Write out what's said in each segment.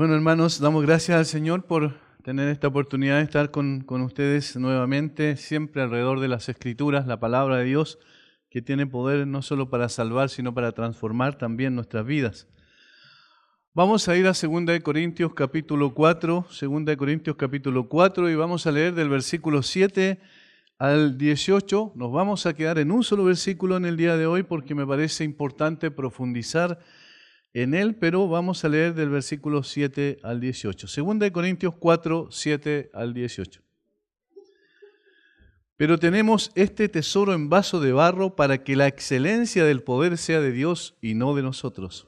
Bueno, hermanos, damos gracias al Señor por tener esta oportunidad de estar con ustedes nuevamente, siempre alrededor de las Escrituras, la palabra de Dios, que tiene poder no solo para salvar, sino para transformar también nuestras vidas. Vamos a ir a 2 Corintios capítulo 4, 2 Corintios capítulo 4, y vamos a leer del versículo 7 al 18. Nos vamos a quedar en un solo versículo en el día de hoy porque me parece importante profundizar en él, pero vamos a leer del versículo 7 al 18. 2 Corintios 4, 7 al 18. Pero tenemos este tesoro en vaso de barro para que la excelencia del poder sea de Dios y no de nosotros.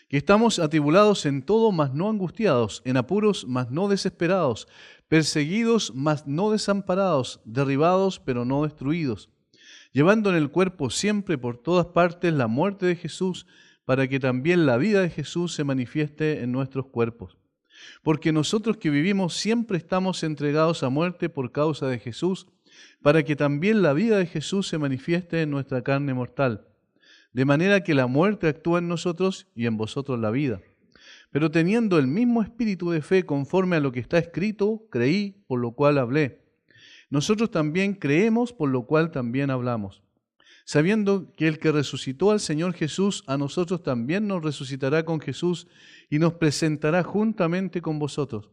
Que estamos atribulados en todo, mas no angustiados, en apuros, mas no desesperados, perseguidos, mas no desamparados, derribados, pero no destruidos, llevando en el cuerpo siempre por todas partes la muerte de Jesús, para que también la vida de Jesús se manifieste en nuestros cuerpos. Porque nosotros que vivimos siempre estamos entregados a muerte por causa de Jesús, para que también la vida de Jesús se manifieste en nuestra carne mortal. De manera que la muerte actúa en nosotros y en vosotros la vida. Pero teniendo el mismo espíritu de fe conforme a lo que está escrito, creí, por lo cual hablé. Nosotros también creemos, por lo cual también hablamos. Sabiendo que el que resucitó al Señor Jesús, a nosotros también nos resucitará con Jesús y nos presentará juntamente con vosotros.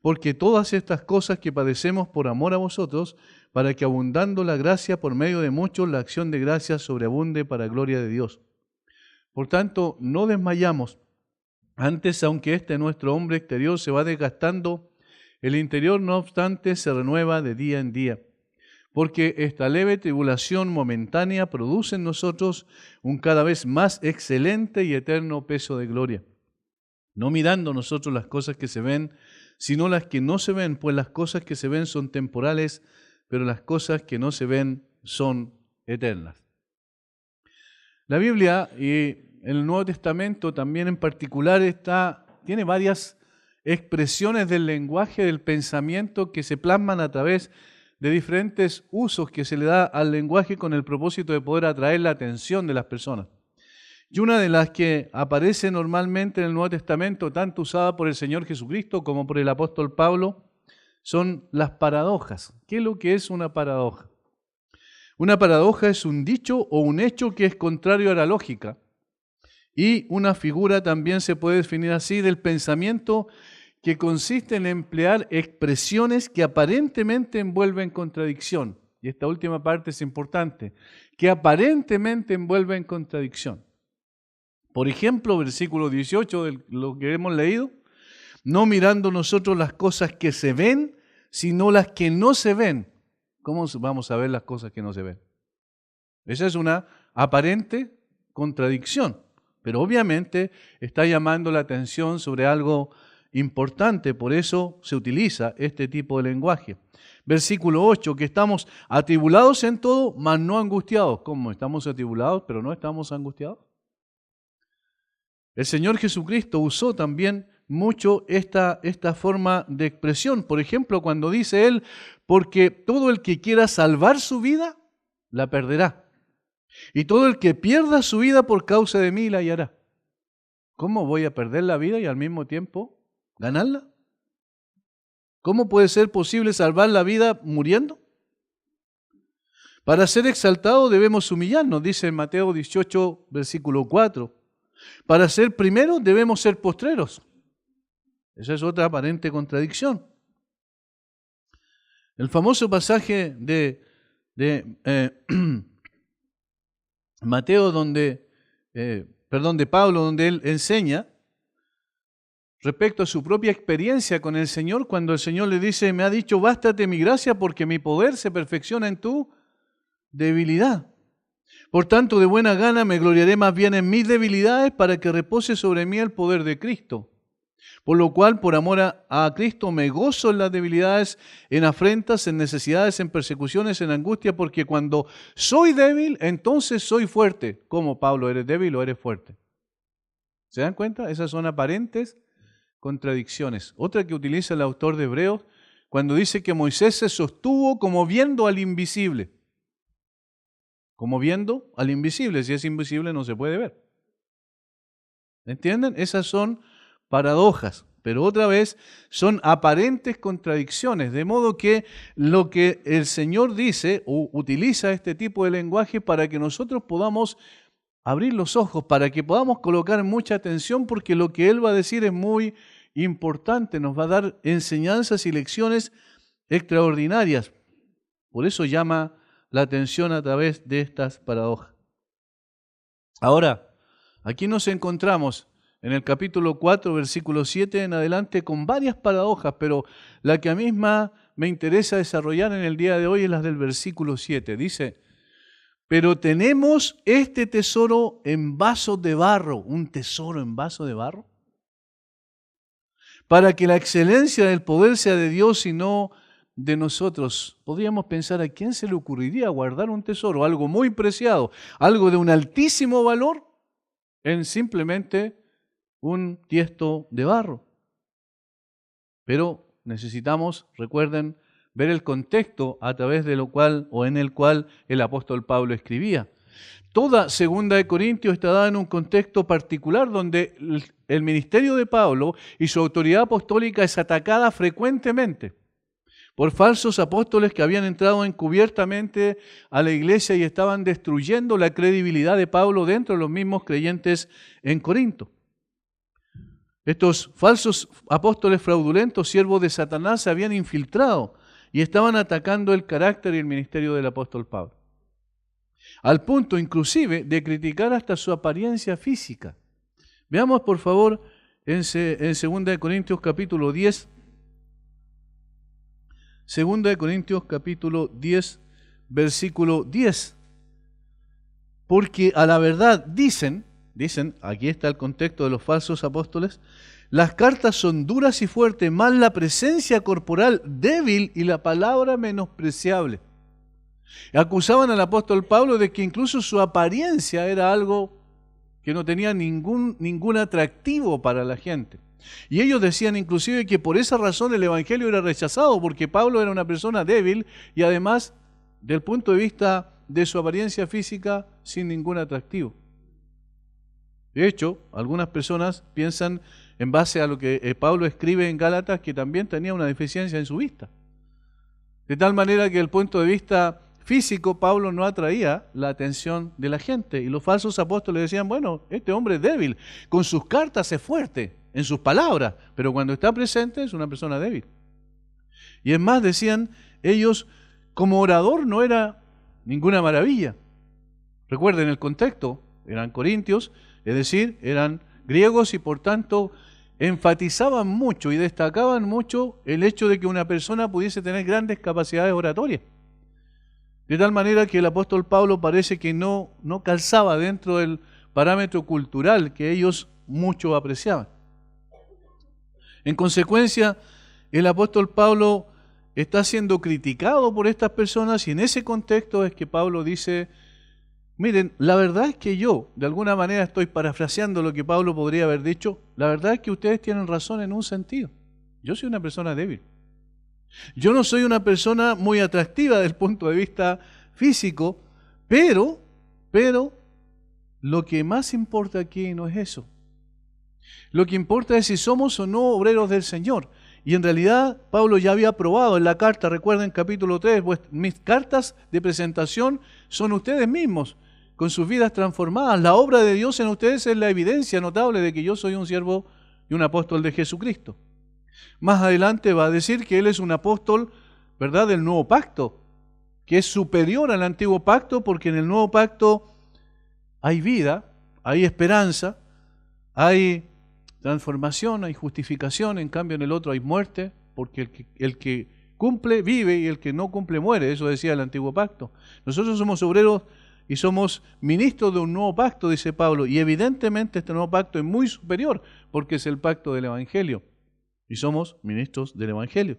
Porque todas estas cosas que padecemos por amor a vosotros, para que abundando la gracia por medio de muchos, la acción de gracia sobreabunde para gloria de Dios. Por tanto, no desmayamos. Antes, aunque nuestro hombre exterior se va desgastando, el interior, no obstante, se renueva de día en día. Porque esta leve tribulación momentánea produce en nosotros un cada vez más excelente y eterno peso de gloria. No mirando nosotros las cosas que se ven, sino las que no se ven, pues las cosas que se ven son temporales, pero las cosas que no se ven son eternas. La Biblia y el Nuevo Testamento también en particular tiene varias expresiones del lenguaje, del pensamiento que se plasman a través de diferentes usos que se le da al lenguaje con el propósito de poder atraer la atención de las personas. Y una de las que aparece normalmente en el Nuevo Testamento, tanto usada por el Señor Jesucristo como por el apóstol Pablo, son las paradojas. ¿Qué es lo que es una paradoja? Una paradoja es un dicho o un hecho que es contrario a la lógica. Y una figura también se puede definir así del pensamiento que consiste en emplear expresiones que aparentemente envuelven contradicción. Y esta última parte es importante, que aparentemente envuelven contradicción. Por ejemplo, versículo 18 de lo que hemos leído, no mirando nosotros las cosas que se ven, sino las que no se ven. ¿Cómo vamos a ver las cosas que no se ven? Esa es una aparente contradicción, pero obviamente está llamando la atención sobre algo importante, por eso se utiliza este tipo de lenguaje. Versículo 8, que estamos atribulados en todo, mas no angustiados. ¿Cómo? Estamos atribulados, pero no estamos angustiados. El Señor Jesucristo usó también mucho esta forma de expresión. Por ejemplo, cuando dice Él, porque todo el que quiera salvar su vida, la perderá. Y todo el que pierda su vida por causa de mí, la hallará. ¿Cómo voy a perder la vida y al mismo tiempo ganarla? ¿Cómo puede ser posible salvar la vida muriendo? Para ser exaltado debemos humillarnos, dice en Mateo 18, versículo 4. Para ser primeros debemos ser postreros. Esa es otra aparente contradicción. El famoso pasaje de Mateo, de Pablo, donde él enseña respecto a su propia experiencia con el Señor, cuando el Señor le dice, me ha dicho, bástate mi gracia porque mi poder se perfecciona en tu debilidad. Por tanto, de buena gana me gloriaré más bien en mis debilidades para que repose sobre mí el poder de Cristo. Por lo cual, por amor a Cristo, me gozo en las debilidades, en afrentas, en necesidades, en persecuciones, en angustia, porque cuando soy débil, entonces soy fuerte. ¿Cómo, Pablo? ¿Eres débil o eres fuerte? ¿Se dan cuenta? Esas son aparentes contradicciones. Otra que utiliza el autor de Hebreos, cuando dice que Moisés se sostuvo como viendo al invisible. Como viendo al invisible. Si es invisible no se puede ver. ¿Entienden? Esas son paradojas. pero otra vez son aparentes contradicciones, de modo que lo que el Señor dice o utiliza este tipo de lenguaje para que nosotros podamos abrir los ojos, para que podamos colocar mucha atención, porque lo que Él va a decir es muy importante, nos va a dar enseñanzas y lecciones extraordinarias. Por eso llama la atención a través de estas paradojas. Ahora, aquí nos encontramos en el capítulo 4, versículo 7 en adelante, con varias paradojas, pero la que a mí más me interesa desarrollar en el día de hoy es la del versículo 7. Dice, pero tenemos este tesoro en vasos de barro, un tesoro en vaso de barro, para que la excelencia del poder sea de Dios y no de nosotros. Podríamos pensar, ¿a quién se le ocurriría guardar un tesoro, algo muy preciado, algo de un altísimo valor, en simplemente un tiesto de barro? Pero necesitamos, recuerden, ver el contexto a través de lo cual o en el cual el apóstol Pablo escribía. Toda segunda de Corintios está dada en un contexto particular donde el ministerio de Pablo y su autoridad apostólica es atacada frecuentemente por falsos apóstoles que habían entrado encubiertamente a la iglesia y estaban destruyendo la credibilidad de Pablo dentro de los mismos creyentes en Corinto. Estos falsos apóstoles fraudulentos, siervos de Satanás, se habían infiltrado y estaban atacando el carácter y el ministerio del apóstol Pablo, al punto inclusive de criticar hasta su apariencia física. Veamos por favor en 2 Corintios capítulo 10, 2 Corintios capítulo 10, versículo 10. Porque a la verdad dicen, aquí está el contexto de los falsos apóstoles, las cartas son duras y fuertes, más la presencia corporal débil y la palabra menospreciable. Acusaban al apóstol Pablo de que incluso su apariencia era algo que no tenía ningún atractivo para la gente. Y ellos decían inclusive que por esa razón el evangelio era rechazado, porque Pablo era una persona débil y además, del punto de vista de su apariencia física, sin ningún atractivo. De hecho, algunas personas piensan, en base a lo que Pablo escribe en Gálatas, que también tenía una deficiencia en su vista. De tal manera que desde el punto de vista físico, Pablo no atraía la atención de la gente. Y los falsos apóstoles decían, bueno, este hombre es débil, con sus cartas es fuerte, en sus palabras, pero cuando está presente es una persona débil. Y es más, decían ellos, como orador no era ninguna maravilla. Recuerden el contexto, eran corintios, es decir, eran griegos y por tanto enfatizaban mucho y destacaban mucho el hecho de que una persona pudiese tener grandes capacidades oratorias. De tal manera que el apóstol Pablo parece que no calzaba dentro del parámetro cultural que ellos mucho apreciaban. En consecuencia, el apóstol Pablo está siendo criticado por estas personas y en ese contexto es que Pablo dice, miren, la verdad es que yo, de alguna manera estoy parafraseando lo que Pablo podría haber dicho, la verdad es que ustedes tienen razón en un sentido. Yo soy una persona débil. Yo no soy una persona muy atractiva desde el punto de vista físico, pero lo que más importa aquí no es eso. Lo que importa es si somos o no obreros del Señor. Y en realidad Pablo ya había probado en la carta, recuerden capítulo 3, pues mis cartas de presentación son ustedes mismos, con sus vidas transformadas. La obra de Dios en ustedes es la evidencia notable de que yo soy un siervo y un apóstol de Jesucristo. Más adelante va a decir que Él es un apóstol, ¿verdad?, del nuevo pacto, que es superior al antiguo pacto, porque en el nuevo pacto hay vida, hay esperanza, hay transformación, hay justificación, en cambio en el otro hay muerte, porque el que cumple vive y el que no cumple muere, eso decía el antiguo pacto. Nosotros somos obreros y somos ministros de un nuevo pacto, dice Pablo, y evidentemente este nuevo pacto es muy superior, porque es el pacto del Evangelio, y somos ministros del Evangelio.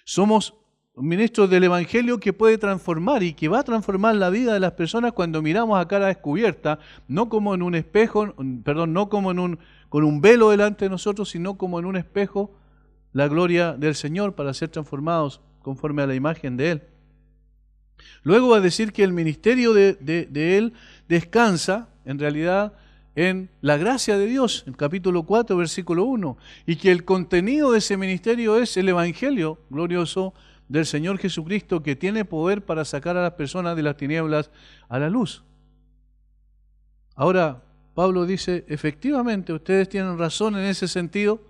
Somos ministros del Evangelio que puede transformar y que va a transformar la vida de las personas cuando miramos a cara descubierta, no como en un espejo, no como con un velo delante de nosotros, sino como en un espejo, la gloria del Señor para ser transformados conforme a la imagen de Él. Luego va a decir que el ministerio de Él descansa, en realidad, en la gracia de Dios, el capítulo 4, versículo 1, y que el contenido de ese ministerio es el Evangelio glorioso del Señor Jesucristo, que tiene poder para sacar a las personas de las tinieblas a la luz. Ahora, Pablo dice, efectivamente, ustedes tienen razón en ese sentido.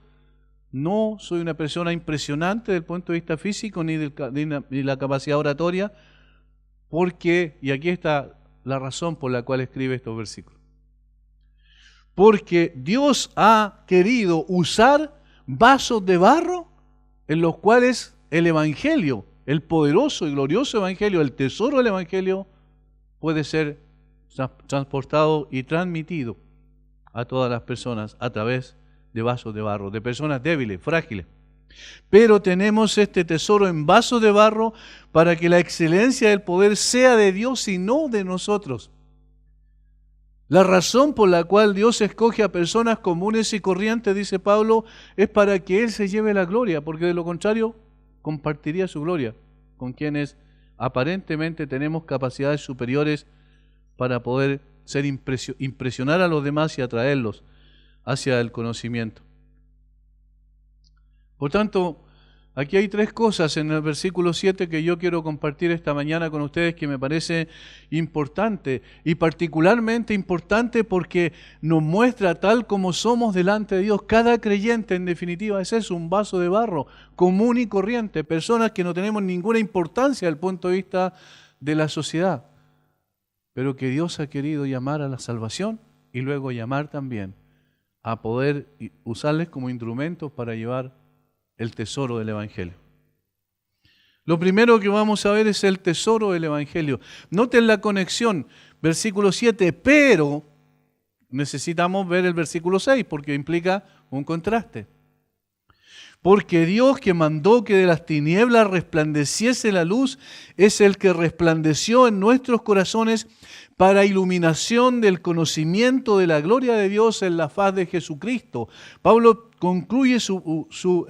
No soy una persona impresionante desde el punto de vista físico ni de la capacidad oratoria, porque, y aquí está la razón por la cual escribe estos versículos, porque Dios ha querido usar vasos de barro en los cuales el Evangelio, el poderoso y glorioso Evangelio, el tesoro del Evangelio, puede ser transportado y transmitido a todas las personas a través de vasos de barro, de personas débiles, frágiles. Pero tenemos este tesoro en vasos de barro para que la excelencia del poder sea de Dios y no de nosotros. La razón por la cual Dios escoge a personas comunes y corrientes, dice Pablo, es para que Él se lleve la gloria, porque de lo contrario compartiría su gloria con quienes aparentemente tenemos capacidades superiores para poder impresionar a los demás y atraerlos hacia el conocimiento. Por tanto, aquí hay tres cosas en el versículo 7 que yo quiero compartir esta mañana con ustedes que me parece importante, y particularmente importante porque nos muestra tal como somos delante de Dios. Cada creyente, en definitiva, es eso, un vaso de barro común y corriente, personas que no tenemos ninguna importancia desde el punto de vista de la sociedad, pero que Dios ha querido llamar a la salvación y luego llamar también a poder usarles como instrumentos para llevar el tesoro del Evangelio. Lo primero que vamos a ver es el tesoro del Evangelio. Noten la conexión, versículo 7, pero necesitamos ver el versículo 6 porque implica un contraste. Porque Dios, que mandó que de las tinieblas resplandeciese la luz, es el que resplandeció en nuestros corazones para iluminación del conocimiento de la gloria de Dios en la faz de Jesucristo. Pablo concluye su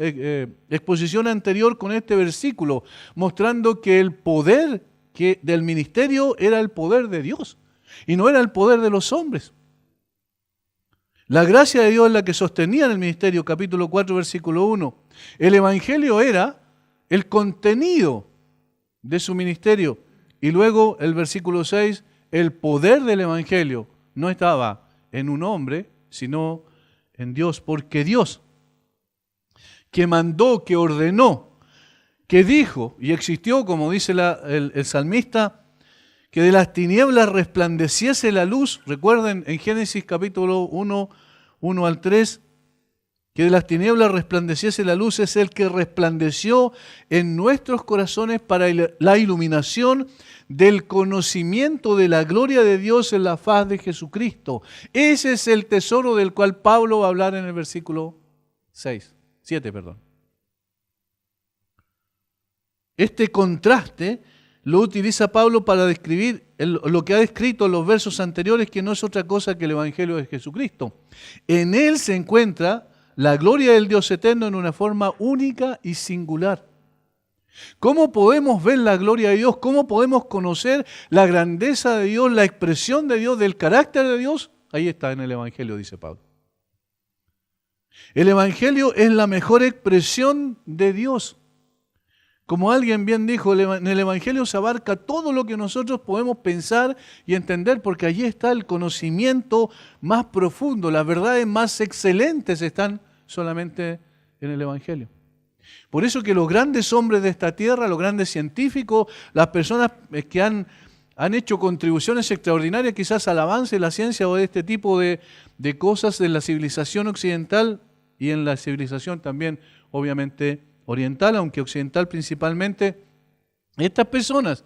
exposición anterior con este versículo, mostrando que el poder del ministerio era el poder de Dios y no era el poder de los hombres. La gracia de Dios es la que sostenía en el ministerio, capítulo 4, versículo 1. El Evangelio era el contenido de su ministerio. Y luego el versículo 6, el poder del Evangelio no estaba en un hombre, sino en Dios. Porque Dios, que mandó, que ordenó, que dijo y existió, como dice el salmista, que de las tinieblas resplandeciese la luz. Recuerden en Génesis capítulo 1 al 3, que de las tinieblas resplandeciese la luz, es el que resplandeció en nuestros corazones para la iluminación del conocimiento de la gloria de Dios en la faz de Jesucristo. Ese es el tesoro del cual Pablo va a hablar en el versículo 7. Este contraste lo utiliza Pablo para describir lo que ha descrito en los versos anteriores, que no es otra cosa que el Evangelio de Jesucristo. En él se encuentra la gloria del Dios eterno en una forma única y singular. ¿Cómo podemos ver la gloria de Dios? ¿Cómo podemos conocer la grandeza de Dios, la expresión de Dios, del carácter de Dios? Ahí está en el Evangelio, dice Pablo. El Evangelio es la mejor expresión de Dios. Como alguien bien dijo, en el Evangelio se abarca todo lo que nosotros podemos pensar y entender, porque allí está el conocimiento más profundo, las verdades más excelentes están solamente en el Evangelio. Por eso que los grandes hombres de esta tierra, los grandes científicos, las personas que han hecho contribuciones extraordinarias quizás al avance de la ciencia o de este tipo de cosas en la civilización occidental y en la civilización también, obviamente, oriental, aunque occidental principalmente, estas personas,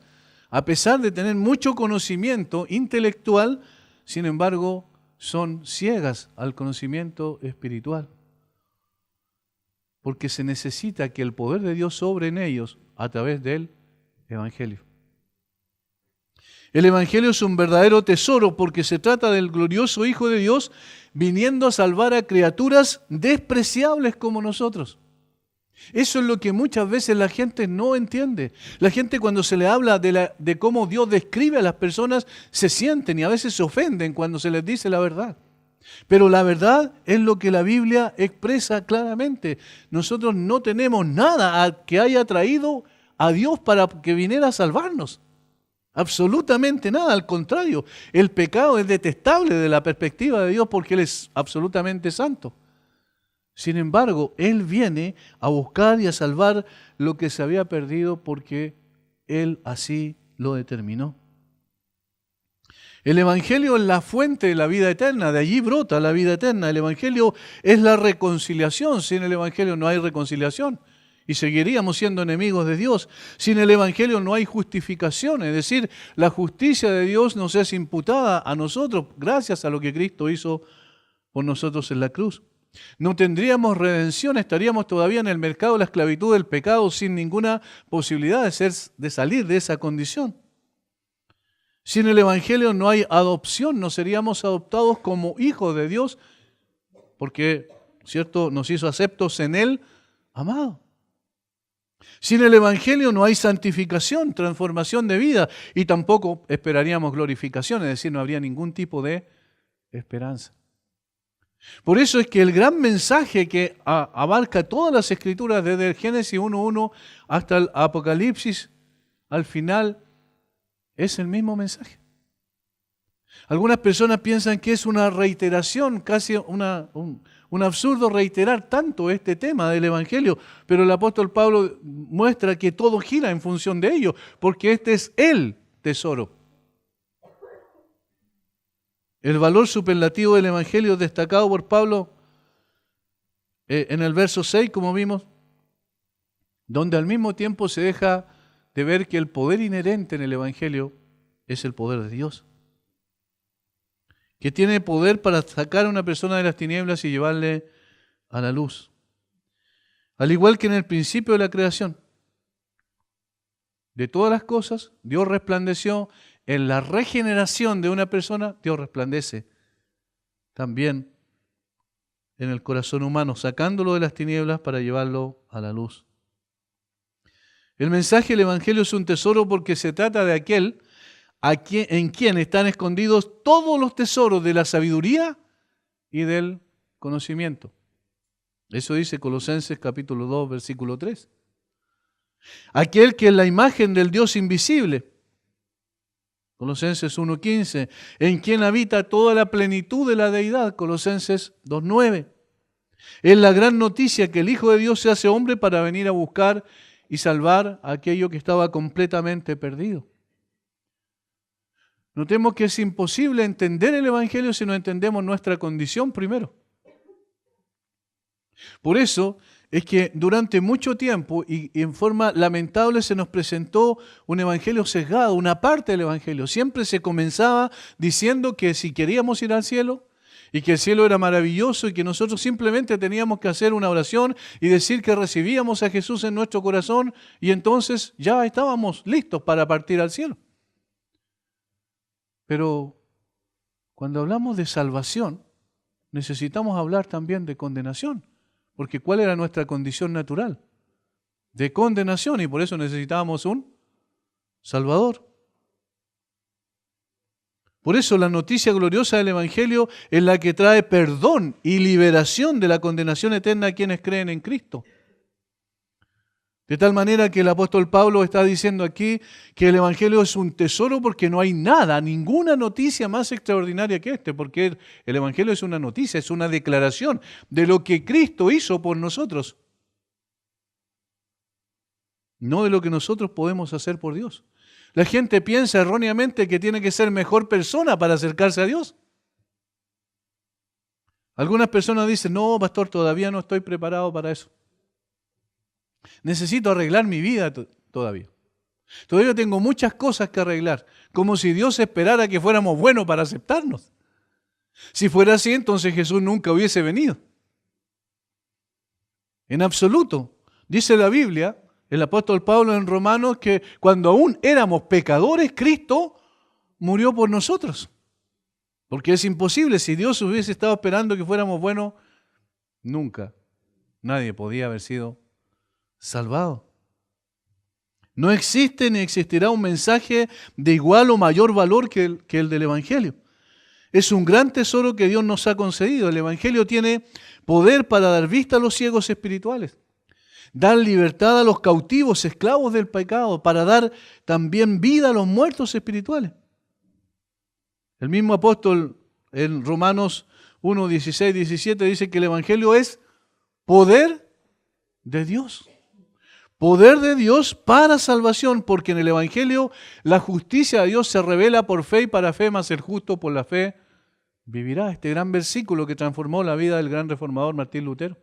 a pesar de tener mucho conocimiento intelectual, sin embargo, son ciegas al conocimiento espiritual. Porque se necesita que el poder de Dios sobre en ellos a través del Evangelio. El Evangelio es un verdadero tesoro porque se trata del glorioso Hijo de Dios viniendo a salvar a criaturas despreciables como nosotros. Eso es lo que muchas veces la gente no entiende. La gente, cuando se le habla de cómo Dios describe a las personas, se sienten y a veces se ofenden cuando se les dice la verdad. Pero la verdad es lo que la Biblia expresa claramente. Nosotros no tenemos nada que haya traído a Dios para que viniera a salvarnos. Absolutamente nada, al contrario. El pecado es detestable de la perspectiva de Dios porque Él es absolutamente santo. Sin embargo, Él viene a buscar y a salvar lo que se había perdido porque Él así lo determinó. El Evangelio es la fuente de la vida eterna, de allí brota la vida eterna. El Evangelio es la reconciliación, sin el Evangelio no hay reconciliación y seguiríamos siendo enemigos de Dios. Sin el Evangelio no hay justificación, es decir, la justicia de Dios nos es imputada a nosotros gracias a lo que Cristo hizo por nosotros en la cruz. No tendríamos redención, estaríamos todavía en el mercado de la esclavitud del pecado sin ninguna posibilidad de salir de esa condición. Sin el Evangelio no hay adopción, no seríamos adoptados como hijos de Dios, porque, ¿cierto?, nos hizo aceptos en Él, amado. Sin el Evangelio no hay santificación, transformación de vida, y tampoco esperaríamos glorificación, es decir, no habría ningún tipo de esperanza. Por eso es que el gran mensaje que abarca todas las Escrituras, desde el Génesis 1.1 hasta el Apocalipsis, al final, es el mismo mensaje. Algunas personas piensan que es una reiteración, casi un absurdo reiterar tanto este tema del Evangelio, pero el apóstol Pablo muestra que todo gira en función de ello, porque este es el tesoro. El valor superlativo del Evangelio destacado por Pablo en el verso 6, como vimos, donde al mismo tiempo se deja de ver que el poder inherente en el Evangelio es el poder de Dios, que tiene poder para sacar a una persona de las tinieblas y llevarle a la luz. Al igual que en el principio de la creación, de todas las cosas, Dios resplandeció. En la regeneración de una persona, Dios resplandece también en el corazón humano, sacándolo de las tinieblas para llevarlo a la luz. El mensaje del Evangelio es un tesoro porque se trata de aquel en quien están escondidos todos los tesoros de la sabiduría y del conocimiento. Eso dice Colosenses capítulo 2, versículo 3. Aquel que es la imagen del Dios invisible. Colosenses 1.15, en quien habita toda la plenitud de la deidad. Colosenses 2.9. Es la gran noticia que el Hijo de Dios se hace hombre para venir a buscar y salvar a aquello que estaba completamente perdido. Notemos que es imposible entender el Evangelio si no entendemos nuestra condición primero. Por eso es que durante mucho tiempo y en forma lamentable se nos presentó un evangelio sesgado, una parte del evangelio. Siempre se comenzaba diciendo que si queríamos ir al cielo y que el cielo era maravilloso y que nosotros simplemente teníamos que hacer una oración y decir que recibíamos a Jesús en nuestro corazón y entonces ya estábamos listos para partir al cielo. Pero cuando hablamos de salvación, necesitamos hablar también de condenación. Porque ¿cuál era nuestra condición natural? De condenación, y por eso necesitábamos un Salvador. Por eso la noticia gloriosa del Evangelio es la que trae perdón y liberación de la condenación eterna a quienes creen en Cristo. De tal manera que el apóstol Pablo está diciendo aquí que el Evangelio es un tesoro porque no hay nada, ninguna noticia más extraordinaria que este, porque el Evangelio es una noticia, es una declaración de lo que Cristo hizo por nosotros, no de lo que nosotros podemos hacer por Dios. La gente piensa erróneamente que tiene que ser mejor persona para acercarse a Dios. Algunas personas dicen, no, pastor, todavía no estoy preparado para eso. Necesito arreglar mi vida todavía. Todavía tengo muchas cosas que arreglar, como si Dios esperara que fuéramos buenos para aceptarnos. Si fuera así, entonces Jesús nunca hubiese venido. En absoluto. Dice la Biblia, el apóstol Pablo en Romanos, que cuando aún éramos pecadores, Cristo murió por nosotros. Porque es imposible, si Dios hubiese estado esperando que fuéramos buenos, nunca nadie podía haber sido salvado. No existe ni existirá un mensaje de igual o mayor valor que el del Evangelio. Es un gran tesoro que Dios nos ha concedido. El Evangelio tiene poder para dar vista a los ciegos espirituales, dar libertad a los cautivos, esclavos del pecado, para dar también vida a los muertos espirituales. El mismo apóstol en Romanos 1, 16, 17 dice que el Evangelio es poder de Dios. Poder de Dios para salvación, porque en el Evangelio la justicia de Dios se revela por fe y para fe, mas el justo por la fe vivirá. Este gran versículo que transformó la vida del gran reformador Martín Lutero.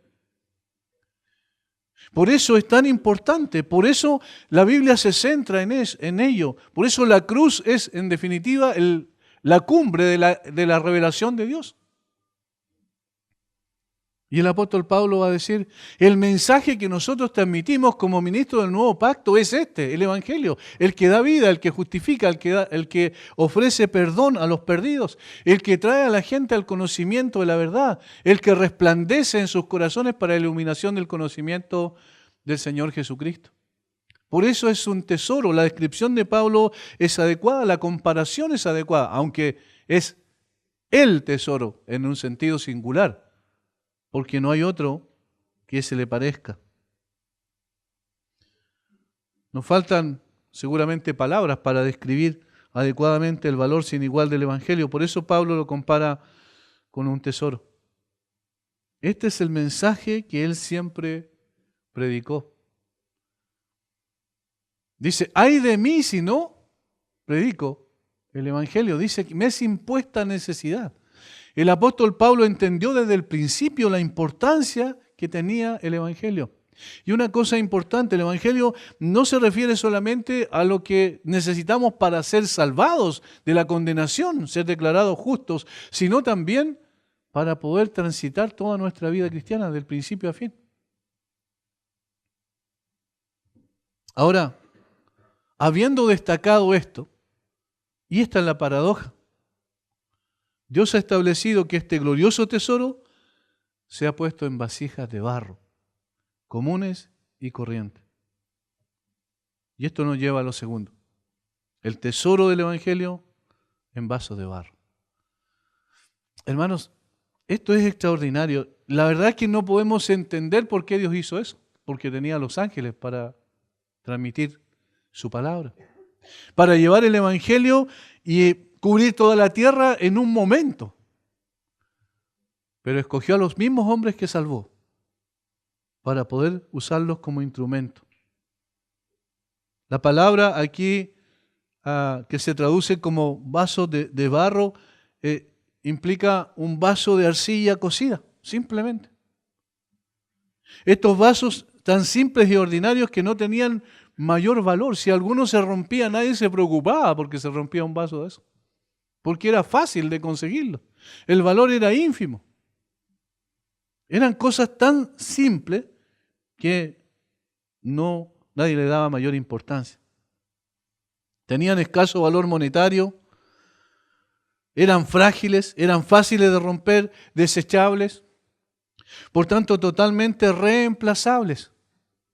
Por eso es tan importante, por eso la Biblia se centra en ello. Por eso la cruz es, en definitiva, la cumbre de la revelación de Dios. Y el apóstol Pablo va a decir, el mensaje que nosotros transmitimos como ministros del nuevo pacto es este, el Evangelio, el que da vida, el que justifica, el que ofrece perdón a los perdidos, el que trae a la gente al conocimiento de la verdad, el que resplandece en sus corazones para la iluminación del conocimiento del Señor Jesucristo. Por eso es un tesoro, la descripción de Pablo es adecuada, la comparación es adecuada, aunque es el tesoro en un sentido singular, porque no hay otro que se le parezca. Nos faltan seguramente palabras para describir adecuadamente el valor sin igual del Evangelio, por eso Pablo lo compara con un tesoro. Este es el mensaje que él siempre predicó. Dice, ay de mí si no predico el Evangelio. Dice que me es impuesta necesidad. El apóstol Pablo entendió desde el principio la importancia que tenía el Evangelio. Y una cosa importante, el Evangelio no se refiere solamente a lo que necesitamos para ser salvados de la condenación, ser declarados justos, sino también para poder transitar toda nuestra vida cristiana, del principio a fin. Ahora, habiendo destacado esto, y esta es la paradoja, Dios ha establecido que este glorioso tesoro sea puesto en vasijas de barro, comunes y corrientes. Y esto nos lleva a lo segundo, el tesoro del Evangelio en vasos de barro. Hermanos, esto es extraordinario. La verdad es que no podemos entender por qué Dios hizo eso, porque tenía a los ángeles para transmitir su palabra, para llevar el Evangelio y cubrir toda la tierra en un momento. Pero escogió a los mismos hombres que salvó para poder usarlos como instrumento. La palabra aquí que se traduce como vaso de barro implica un vaso de arcilla cocida, simplemente. Estos vasos tan simples y ordinarios que no tenían mayor valor. Si alguno se rompía, nadie se preocupaba porque se rompía un vaso de eso, porque era fácil de conseguirlo. El valor era ínfimo. Eran cosas tan simples que nadie le daba mayor importancia. Tenían escaso valor monetario, eran frágiles, eran fáciles de romper, desechables, por tanto totalmente reemplazables.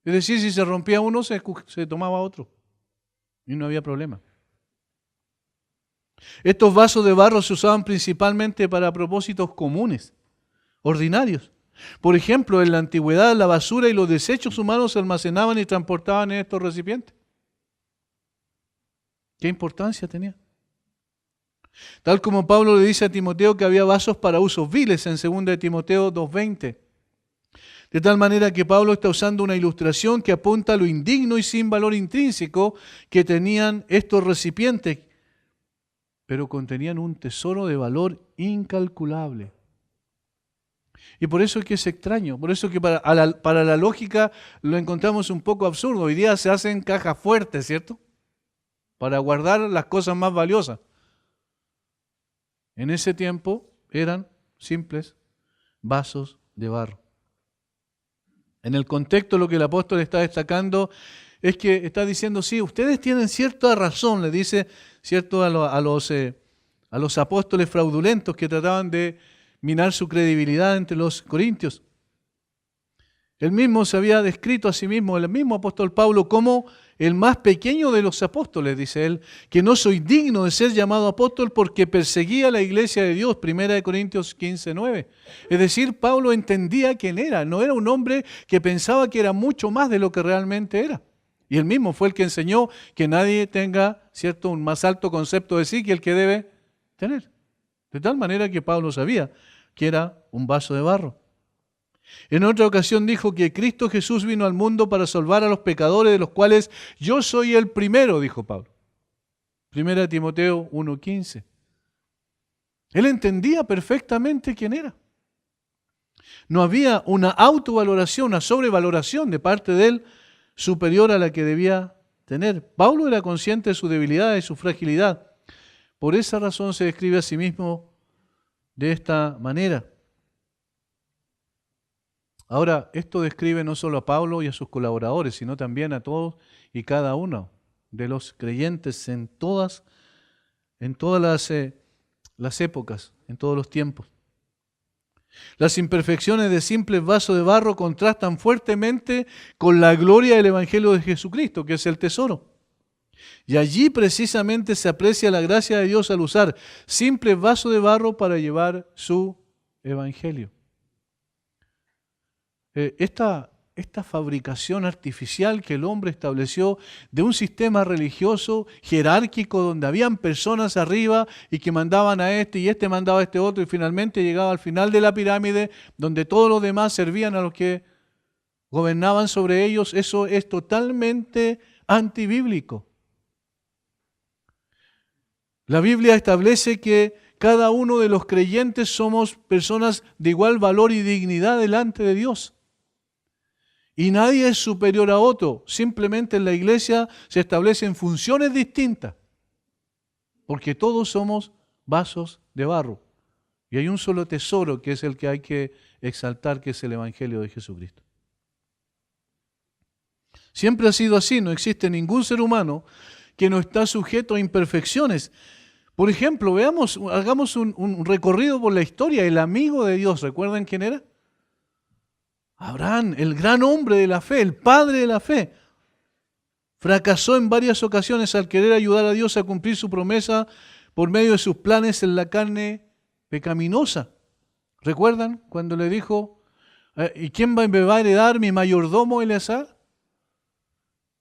Es decir, si se rompía uno, se tomaba otro y no había problema. Estos vasos de barro se usaban principalmente para propósitos comunes, ordinarios. Por ejemplo, en la antigüedad la basura y los desechos humanos se almacenaban y transportaban en estos recipientes. ¿Qué importancia tenía? Tal como Pablo le dice a Timoteo que había vasos para usos viles en 2 Timoteo 2:20. De tal manera que Pablo está usando una ilustración que apunta a lo indigno y sin valor intrínseco que tenían estos recipientes, pero contenían un tesoro de valor incalculable. Y por eso es que es extraño, por eso es que para la lógica lo encontramos un poco absurdo. Hoy día se hacen cajas fuertes, ¿cierto? Para guardar las cosas más valiosas. En ese tiempo eran simples vasos de barro. En el contexto lo que el apóstol está destacando es que está diciendo, sí, ustedes tienen cierta razón, le dice, cierto, a los apóstoles fraudulentos que trataban de minar su credibilidad entre los corintios. Él mismo se había descrito a sí mismo, el mismo apóstol Pablo, como el más pequeño de los apóstoles, dice él, que no soy digno de ser llamado apóstol porque perseguía la iglesia de Dios, 1 Corintios 15:9. Es decir, Pablo entendía quién era, no era un hombre que pensaba que era mucho más de lo que realmente era. Y él mismo fue el que enseñó que nadie tenga, ¿cierto?, un más alto concepto de sí que el que debe tener. De tal manera que Pablo sabía que era un vaso de barro. En otra ocasión dijo que Cristo Jesús vino al mundo para salvar a los pecadores, de los cuales yo soy el primero, dijo Pablo. 1 Timoteo 1:15. Él entendía perfectamente quién era. No había una autovaloración, una sobrevaloración de parte de él superior a la que debía tener. Pablo era consciente de su debilidad y su fragilidad. Por esa razón se describe a sí mismo de esta manera. Ahora, esto describe no solo a Pablo y a sus colaboradores, sino también a todos y cada uno de los creyentes en todas las épocas, en todos los tiempos. Las imperfecciones de simples vasos de barro contrastan fuertemente con la gloria del Evangelio de Jesucristo, que es el tesoro. Y allí precisamente se aprecia la gracia de Dios al usar simples vasos de barro para llevar su Evangelio. Esta fabricación artificial que el hombre estableció de un sistema religioso jerárquico donde habían personas arriba y que mandaban a este y este mandaba a este otro y finalmente llegaba al final de la pirámide donde todos los demás servían a los que gobernaban sobre ellos, eso es totalmente antibíblico. La Biblia establece que cada uno de los creyentes somos personas de igual valor y dignidad delante de Dios. Y nadie es superior a otro. Simplemente en la iglesia se establecen funciones distintas. Porque todos somos vasos de barro. Y hay un solo tesoro que es el que hay que exaltar, que es el Evangelio de Jesucristo. Siempre ha sido así. No existe ningún ser humano que no está sujeto a imperfecciones. Por ejemplo, hagamos un recorrido por la historia. El amigo de Dios, ¿recuerdan quién era? Abraham, el gran hombre de la fe, el padre de la fe, fracasó en varias ocasiones al querer ayudar a Dios a cumplir su promesa por medio de sus planes en la carne pecaminosa. ¿Recuerdan cuando le dijo, ¿y quién me va a heredar, mi mayordomo Eleazar?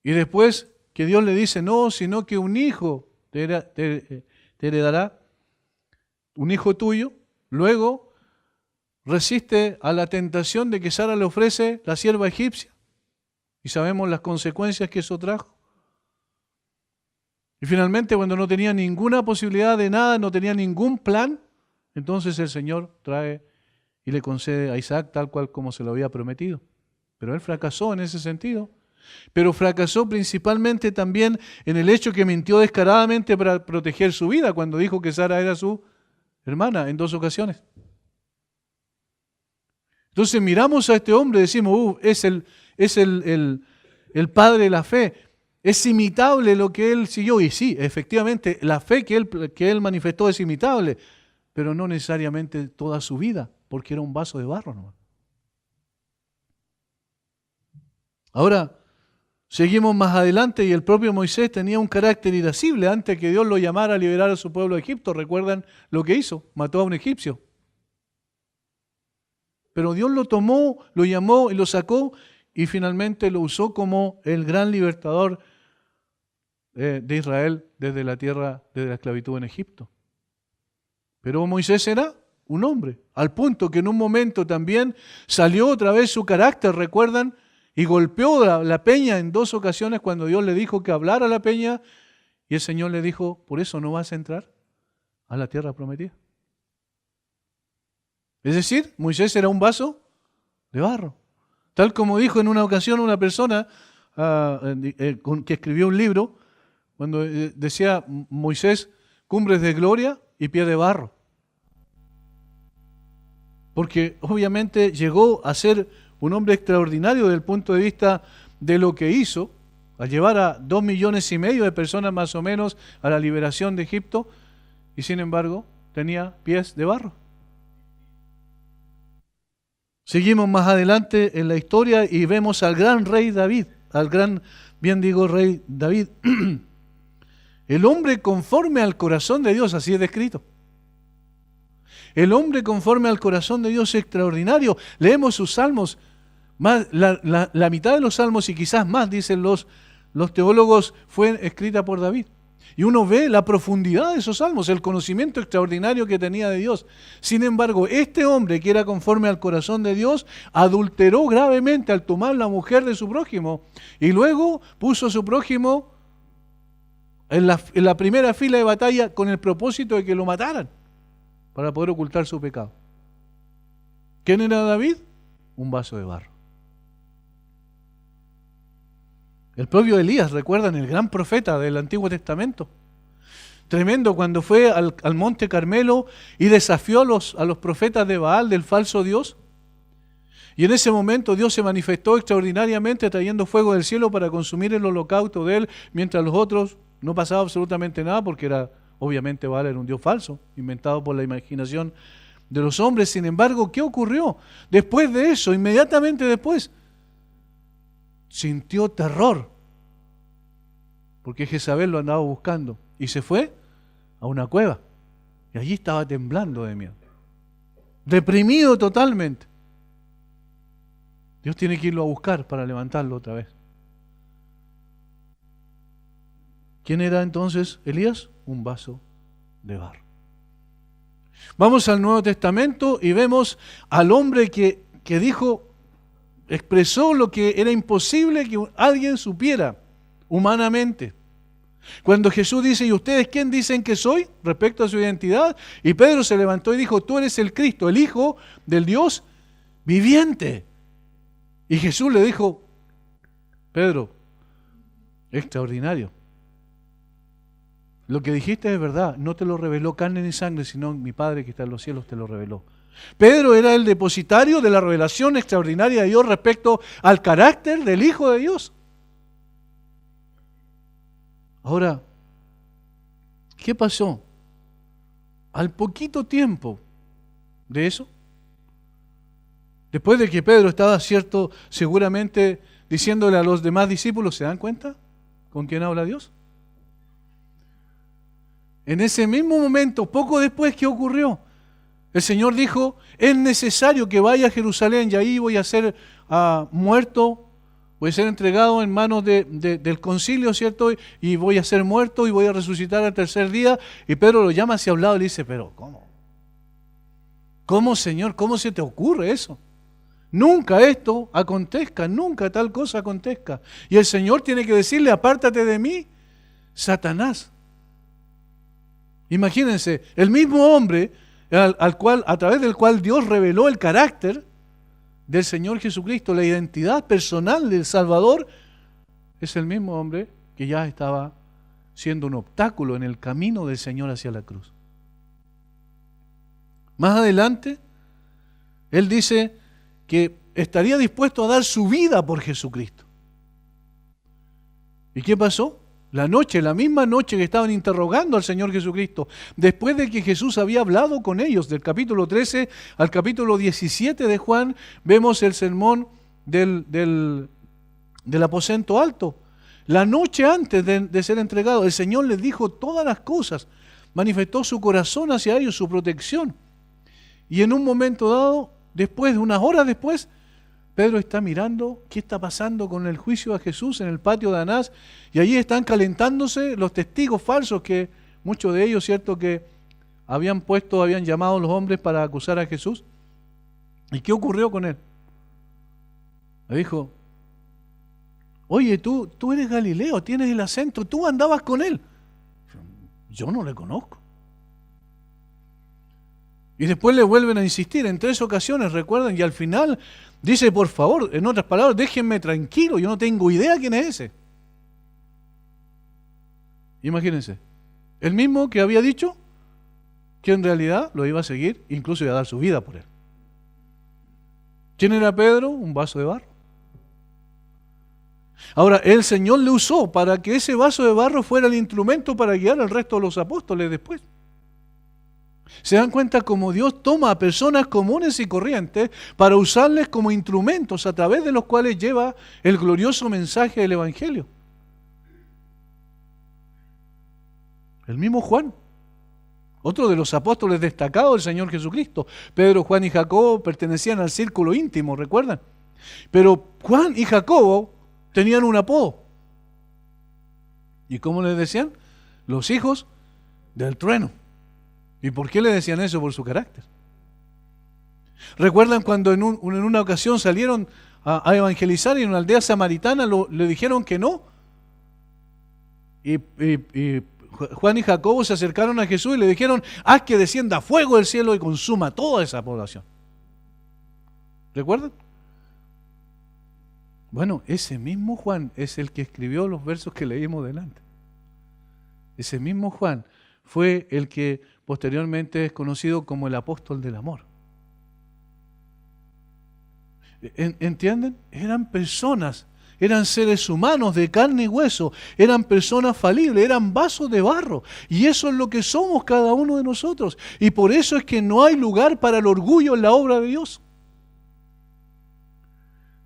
Y después que Dios le dice, no, sino que un hijo te heredará, un hijo tuyo. Luego resiste a la tentación de que Sara le ofrece la sierva egipcia. Y sabemos las consecuencias que eso trajo. Y finalmente, cuando no tenía ninguna posibilidad de nada, no tenía ningún plan, entonces el Señor trae y le concede a Isaac tal cual como se lo había prometido. Pero él fracasó en ese sentido. Pero fracasó principalmente también en el hecho que mintió descaradamente para proteger su vida cuando dijo que Sara era su hermana en 2 ocasiones. Entonces miramos a este hombre y decimos, es el padre de la fe. Es imitable lo que él siguió. Y sí, efectivamente, la fe que él manifestó es imitable, pero no necesariamente toda su vida, porque era un vaso de barro nomás. Ahora, seguimos más adelante y el propio Moisés tenía un carácter irascible antes que Dios lo llamara a liberar a su pueblo de Egipto. ¿Recuerdan lo que hizo? Mató a un egipcio. Pero Dios lo tomó, lo llamó y lo sacó y finalmente lo usó como el gran libertador de Israel desde la tierra, desde la esclavitud en Egipto. Pero Moisés era un hombre, al punto que en un momento también salió otra vez su carácter, ¿recuerdan? Y golpeó la peña en 2 ocasiones cuando Dios le dijo que hablara a la peña y el Señor le dijo, por eso no vas a entrar a la tierra prometida. Es decir, Moisés era un vaso de barro. Tal como dijo en una ocasión una persona que escribió un libro, cuando decía Moisés, cumbres de gloria y pie de barro. Porque obviamente llegó a ser un hombre extraordinario desde el punto de vista de lo que hizo, al llevar a 2,5 millones de personas más o menos a la liberación de Egipto, y sin embargo tenía pies de barro. Seguimos más adelante en la historia y vemos al gran rey David, al gran, bien digo, rey David. El hombre conforme al corazón de Dios, así es descrito. El hombre conforme al corazón de Dios es extraordinario. Leemos sus salmos, más, la mitad de los salmos y quizás más, dicen los teólogos, fue escrita por David. Y uno ve la profundidad de esos salmos, el conocimiento extraordinario que tenía de Dios. Sin embargo, este hombre que era conforme al corazón de Dios, adulteró gravemente al tomar la mujer de su prójimo. Y luego puso a su prójimo en la primera fila de batalla con el propósito de que lo mataran, para poder ocultar su pecado. ¿Quién era David? Un vaso de barro. El propio Elías, ¿recuerdan? El gran profeta del Antiguo Testamento. Tremendo cuando fue al monte Carmelo y desafió a los profetas de Baal, del falso Dios. Y en ese momento Dios se manifestó extraordinariamente trayendo fuego del cielo para consumir el holocausto de él, mientras los otros no pasaba absolutamente nada porque obviamente Baal era un Dios falso, inventado por la imaginación de los hombres. Sin embargo, ¿qué ocurrió? Después de eso, inmediatamente después, sintió terror, porque Jezabel lo andaba buscando, y se fue a una cueva, y allí estaba temblando de miedo, deprimido totalmente. Dios tiene que irlo a buscar para levantarlo otra vez. ¿Quién era entonces Elías? Un vaso de barro. Vamos al Nuevo Testamento y vemos al hombre que expresó lo que era imposible que alguien supiera humanamente. Cuando Jesús dice, ¿y ustedes quién dicen que soy? Respecto a su identidad. Y Pedro se levantó y dijo, tú eres el Cristo, el Hijo del Dios viviente. Y Jesús le dijo, Pedro, extraordinario. Lo que dijiste es verdad, no te lo reveló carne ni sangre, sino mi Padre que está en los cielos te lo reveló. Pedro era el depositario de la revelación extraordinaria de Dios respecto al carácter del Hijo de Dios. Ahora, ¿qué pasó? Al poquito tiempo de eso, después de que Pedro estaba seguramente diciéndole a los demás discípulos, ¿se dan cuenta con quién habla Dios? En ese mismo momento, poco después, ¿qué ocurrió? El Señor dijo, es necesario que vaya a Jerusalén y ahí voy a ser muerto, voy a ser entregado en manos del concilio, ¿cierto? Y voy a ser muerto y voy a resucitar al tercer día. Y Pedro lo llama hacia un lado y le dice, pero ¿cómo? ¿Cómo, Señor? ¿Cómo se te ocurre eso? Nunca esto acontezca, nunca tal cosa acontezca. Y el Señor tiene que decirle, apártate de mí, Satanás. Imagínense, el mismo hombre a través del cual Dios reveló el carácter del Señor Jesucristo, la identidad personal del Salvador, es el mismo hombre que ya estaba siendo un obstáculo en el camino del Señor hacia la cruz. Más adelante, Él dice que estaría dispuesto a dar su vida por Jesucristo. ¿Y qué pasó? La misma noche que estaban interrogando al Señor Jesucristo, después de que Jesús había hablado con ellos, del capítulo 13 al capítulo 17 de Juan, vemos el sermón del aposento alto. La noche antes de ser entregado, el Señor les dijo todas las cosas, manifestó su corazón hacia ellos, su protección. Y en un momento dado, después, unas horas después, Pedro está mirando qué está pasando con el juicio a Jesús en el patio de Anás, y allí están calentándose los testigos falsos que muchos de ellos, cierto, que habían llamado a los hombres para acusar a Jesús. ¿Y qué ocurrió con él? Le dijo, oye, tú eres Galileo, tienes el acento, tú andabas con él. Yo no le conozco. Y después le vuelven a insistir en 3 ocasiones, recuerdan, y al final dice, por favor, en otras palabras, déjenme tranquilo, yo no tengo idea quién es ese. Imagínense, el mismo que había dicho que en realidad lo iba a seguir, incluso iba a dar su vida por él. ¿Quién era Pedro? Un vaso de barro. Ahora, el Señor le usó para que ese vaso de barro fuera el instrumento para guiar al resto de los apóstoles después. ¿Se dan cuenta cómo Dios toma a personas comunes y corrientes para usarles como instrumentos a través de los cuales lleva el glorioso mensaje del Evangelio? El mismo Juan, otro de los apóstoles destacados del Señor Jesucristo. Pedro, Juan y Jacobo pertenecían al círculo íntimo, ¿recuerdan? Pero Juan y Jacobo tenían un apodo. ¿Y cómo les decían? Los hijos del trueno. ¿Y por qué le decían eso? Por su carácter. ¿Recuerdan cuando en una ocasión salieron a evangelizar y en una aldea samaritana le dijeron que no? Y Juan y Jacobo se acercaron a Jesús y le dijeron: haz que descienda fuego del cielo y consuma toda esa población. ¿Recuerdan? Bueno, ese mismo Juan es el que escribió los versos que leímos delante. Ese mismo Juan fue el que posteriormente es conocido como el apóstol del amor. ¿Entienden? Eran personas, eran seres humanos de carne y hueso, eran personas falibles, eran vasos de barro. Y eso es lo que somos cada uno de nosotros. Y por eso es que no hay lugar para el orgullo en la obra de Dios.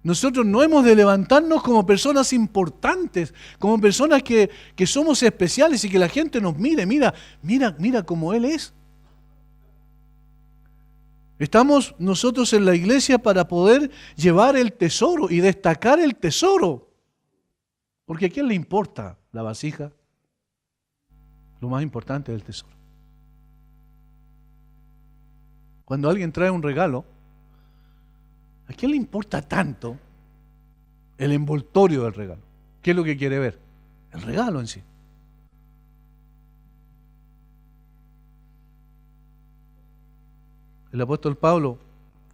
Nosotros no hemos de levantarnos como personas importantes, como personas que somos especiales y que la gente nos mire, mira cómo Él es. Estamos nosotros en la iglesia para poder llevar el tesoro y destacar el tesoro. Porque ¿a quién le importa la vasija? Lo más importante es el tesoro. Cuando alguien trae un regalo, ¿a quién le importa tanto el envoltorio del regalo? ¿Qué es lo que quiere ver? El regalo en sí. El apóstol Pablo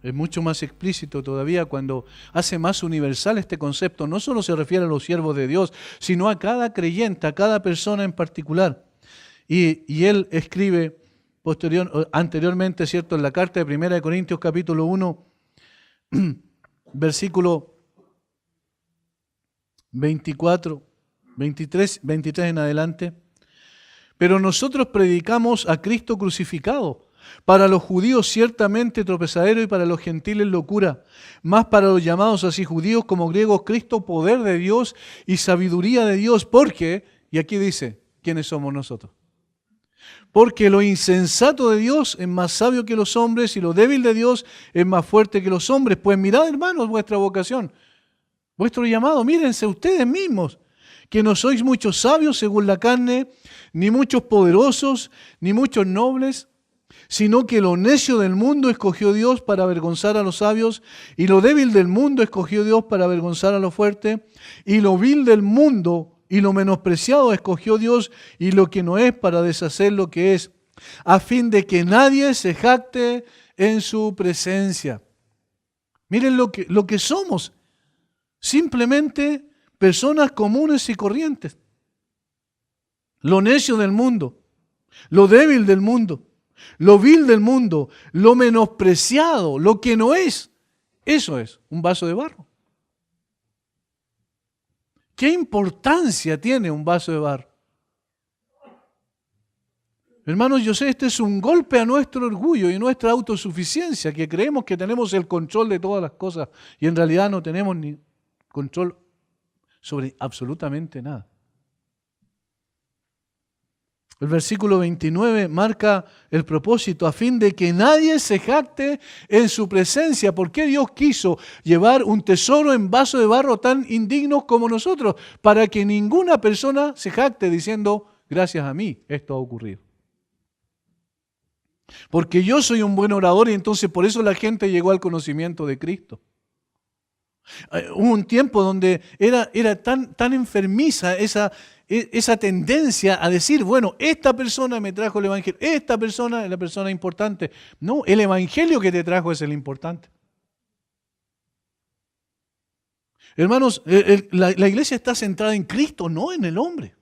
es mucho más explícito todavía cuando hace más universal este concepto. No solo se refiere a los siervos de Dios, sino a cada creyente, a cada persona en particular. Y él escribe anteriormente, ¿cierto?, en la carta de 1 Corintios capítulo 1, versículo 24, 23 en adelante. Pero nosotros predicamos a Cristo crucificado, para los judíos ciertamente tropezadero y para los gentiles locura, más para los llamados así judíos como griegos Cristo poder de Dios y sabiduría de Dios, porque, y aquí dice, ¿quiénes somos nosotros? Porque lo insensato de Dios es más sabio que los hombres y lo débil de Dios es más fuerte que los hombres. Pues mirad, hermanos, vuestra vocación, vuestro llamado, mírense ustedes mismos, que no sois muchos sabios según la carne, ni muchos poderosos, ni muchos nobles, sino que lo necio del mundo escogió Dios para avergonzar a los sabios, y lo débil del mundo escogió Dios para avergonzar a lo fuerte, y lo vil del mundo y lo menospreciado escogió Dios, y lo que no es para deshacer lo que es, a fin de que nadie se jacte en su presencia. Miren lo que somos, simplemente personas comunes y corrientes. Lo necio del mundo, lo débil del mundo, lo vil del mundo, lo menospreciado, lo que no es. Eso es un vaso de barro. ¿Qué importancia tiene un vaso de barro? Hermanos, yo sé, este es un golpe a nuestro orgullo y nuestra autosuficiencia, que creemos que tenemos el control de todas las cosas y en realidad no tenemos ni control sobre absolutamente nada. El versículo 29 marca el propósito, a fin de que nadie se jacte en su presencia. ¿Por qué Dios quiso llevar un tesoro en vaso de barro tan indignos como nosotros? Para que ninguna persona se jacte diciendo, gracias a mí esto ha ocurrido. Porque yo soy un buen orador y entonces por eso la gente llegó al conocimiento de Cristo. Hubo un tiempo donde era tan enfermiza esa tendencia a decir, bueno, esta persona me trajo el Evangelio, esta persona es la persona importante. No, el Evangelio que te trajo es el importante. Hermanos, la iglesia está centrada en Cristo, no en el hombre.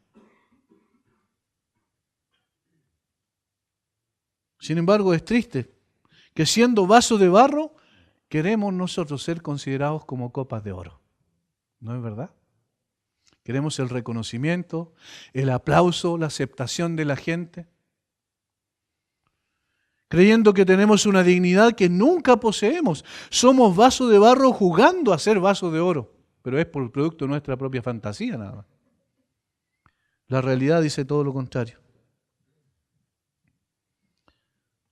Sin embargo, es triste que siendo vaso de barro, queremos nosotros ser considerados como copas de oro. ¿No es verdad? Queremos el reconocimiento, el aplauso, la aceptación de la gente. creyendo que tenemos una dignidad que nunca poseemos. Somos vasos de barro jugando a ser vasos de oro, pero es por el producto de nuestra propia fantasía nada más. La realidad dice todo lo contrario.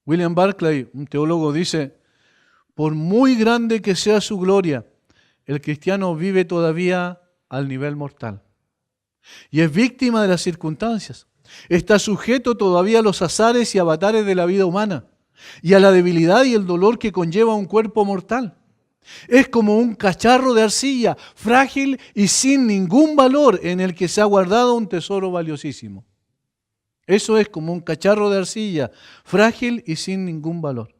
William Barclay, un teólogo, dice: por muy grande que sea su gloria, el cristiano vive todavía al nivel mortal y es víctima de las circunstancias. Está sujeto todavía a los azares y avatares de la vida humana y a la debilidad y el dolor que conlleva un cuerpo mortal. Es como un cacharro de arcilla, frágil y sin ningún valor, en el que se ha guardado un tesoro valiosísimo. Eso es como un cacharro de arcilla, frágil y sin ningún valor.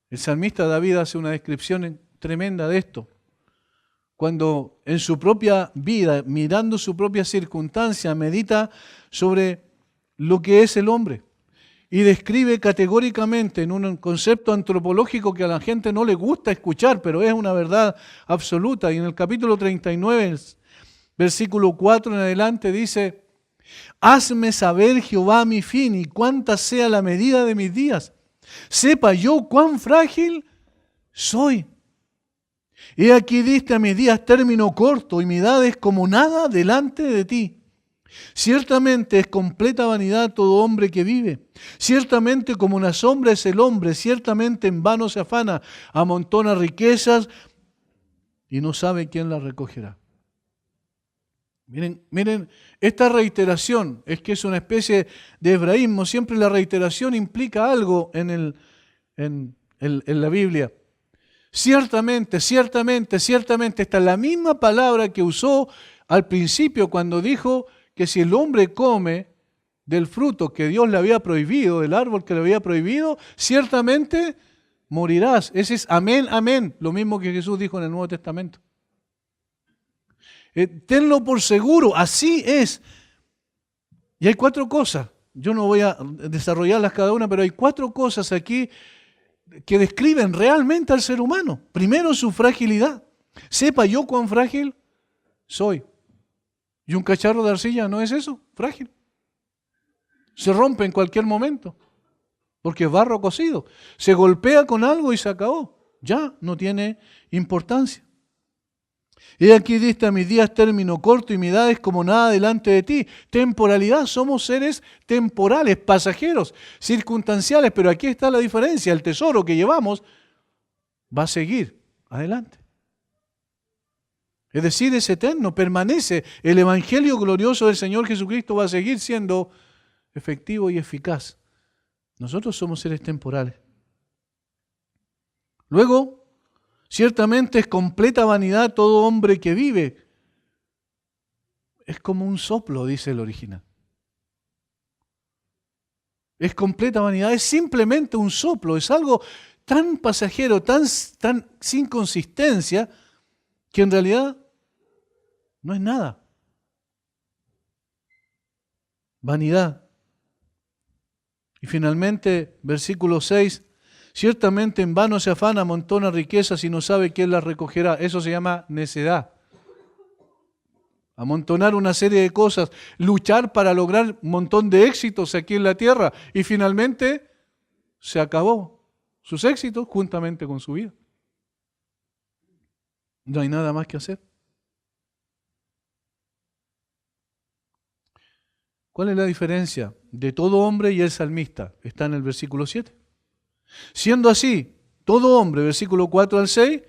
El salmista David hace una descripción tremenda de esto. Cuando en su propia vida, mirando su propia circunstancia, medita sobre lo que es el hombre y describe categóricamente en un concepto antropológico que a la gente no le gusta escuchar, pero es una verdad absoluta. Y en el capítulo 39, versículo 4 en adelante, dice: hazme saber, Jehová, mi fin y cuánta sea la medida de mis días. Sepa yo cuán frágil soy. He aquí diste a mis días término corto y mi edad es como nada delante de ti. Ciertamente es completa vanidad todo hombre que vive. Ciertamente como una sombra es el hombre. Ciertamente en vano se afana, amontona riquezas y no sabe quién las recogerá. Miren, esta reiteración es que es una especie de hebraísmo. Siempre la reiteración implica algo en la Biblia. Ciertamente, ciertamente, ciertamente. Esta es la misma palabra que usó al principio cuando dijo que si el hombre come del fruto que Dios le había prohibido, del árbol que le había prohibido, ciertamente morirás. Ese es amén, amén. Lo mismo que Jesús dijo en el Nuevo Testamento. Tenlo por seguro, así es. Y hay 4 cosas. Yo no voy a desarrollarlas cada una, pero hay 4 cosas aquí que describen realmente al ser humano. Primero, su fragilidad. Sepa yo cuán frágil soy. Y un cacharro de arcilla no es eso, frágil. Se rompe en cualquier momento, porque es barro cocido. Se golpea con algo y se acabó. Ya no tiene importancia. He aquí diste a mis días término corto y mi edad es como nada delante de ti. Temporalidad, somos seres temporales, pasajeros, circunstanciales, pero aquí está la diferencia. El tesoro que llevamos va a seguir adelante. Es decir, es eterno, permanece. El evangelio glorioso del Señor Jesucristo va a seguir siendo efectivo y eficaz. Nosotros somos seres temporales. Luego, ciertamente es completa vanidad todo hombre que vive. Es como un soplo, dice el original. Es completa vanidad, es simplemente un soplo, es algo tan pasajero, tan sin consistencia, que en realidad no es nada. Vanidad. Y finalmente, versículo 6, ciertamente en vano se afana, amontona riquezas y no sabe quién las recogerá. Eso se llama necedad. Amontonar una serie de cosas, luchar para lograr un montón de éxitos aquí en la tierra y finalmente se acabó sus éxitos juntamente con su vida. No hay nada más que hacer. ¿Cuál es la diferencia de todo hombre y el salmista? Está en el versículo 7. Siendo así, todo hombre, versículo 4 al 6,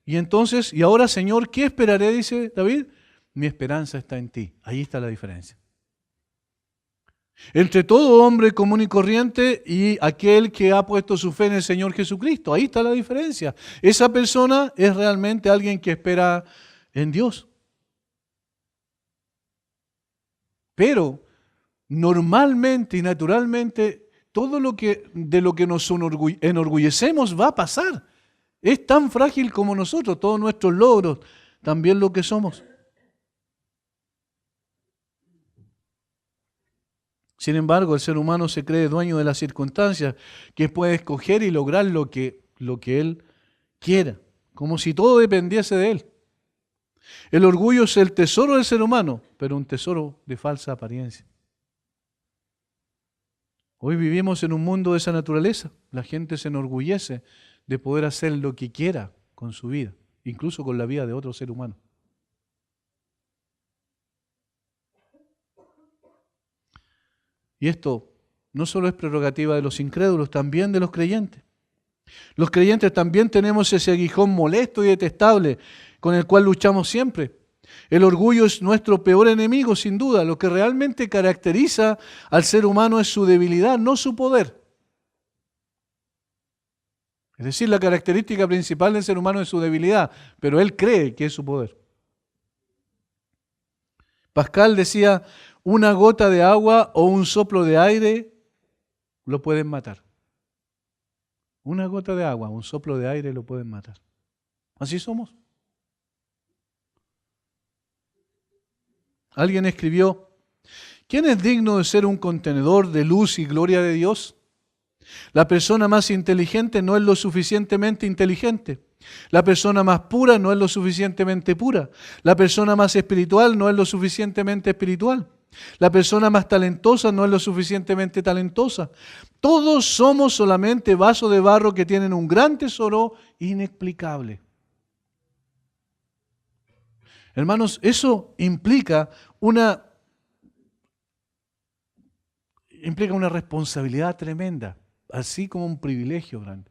y entonces, y ahora Señor, ¿qué esperaré? Dice David, mi esperanza está en ti. Ahí está la diferencia. Entre todo hombre común y corriente y aquel que ha puesto su fe en el Señor Jesucristo. Ahí está la diferencia. Esa persona es realmente alguien que espera en Dios. Pero normalmente y naturalmente todo de lo que nos enorgullecemos va a pasar. Es tan frágil como nosotros, todos nuestros logros, también lo que somos. Sin embargo, el ser humano se cree dueño de las circunstancias, que puede escoger y lograr lo que él quiera, como si todo dependiese de él. El orgullo es el tesoro del ser humano, pero un tesoro de falsa apariencia. Hoy vivimos en un mundo de esa naturaleza. La gente se enorgullece de poder hacer lo que quiera con su vida, incluso con la vida de otro ser humano. Y esto no solo es prerrogativa de los incrédulos, también de los creyentes. Los creyentes también tenemos ese aguijón molesto y detestable con el cual luchamos siempre. El orgullo es nuestro peor enemigo, sin duda. Lo que realmente caracteriza al ser humano es su debilidad, no su poder. Es decir, la característica principal del ser humano es su debilidad, pero él cree que es su poder. Pascal decía, una gota de agua o un soplo de aire lo pueden matar. Una gota de agua, un soplo de aire lo pueden matar. Así somos. Alguien escribió, ¿quién es digno de ser un contenedor de luz y gloria de Dios? La persona más inteligente no es lo suficientemente inteligente. La persona más pura no es lo suficientemente pura. La persona más espiritual no es lo suficientemente espiritual. La persona más talentosa no es lo suficientemente talentosa. Todos somos solamente vasos de barro que tienen un gran tesoro inexplicable. Hermanos, eso implica una responsabilidad tremenda, así como un privilegio grande.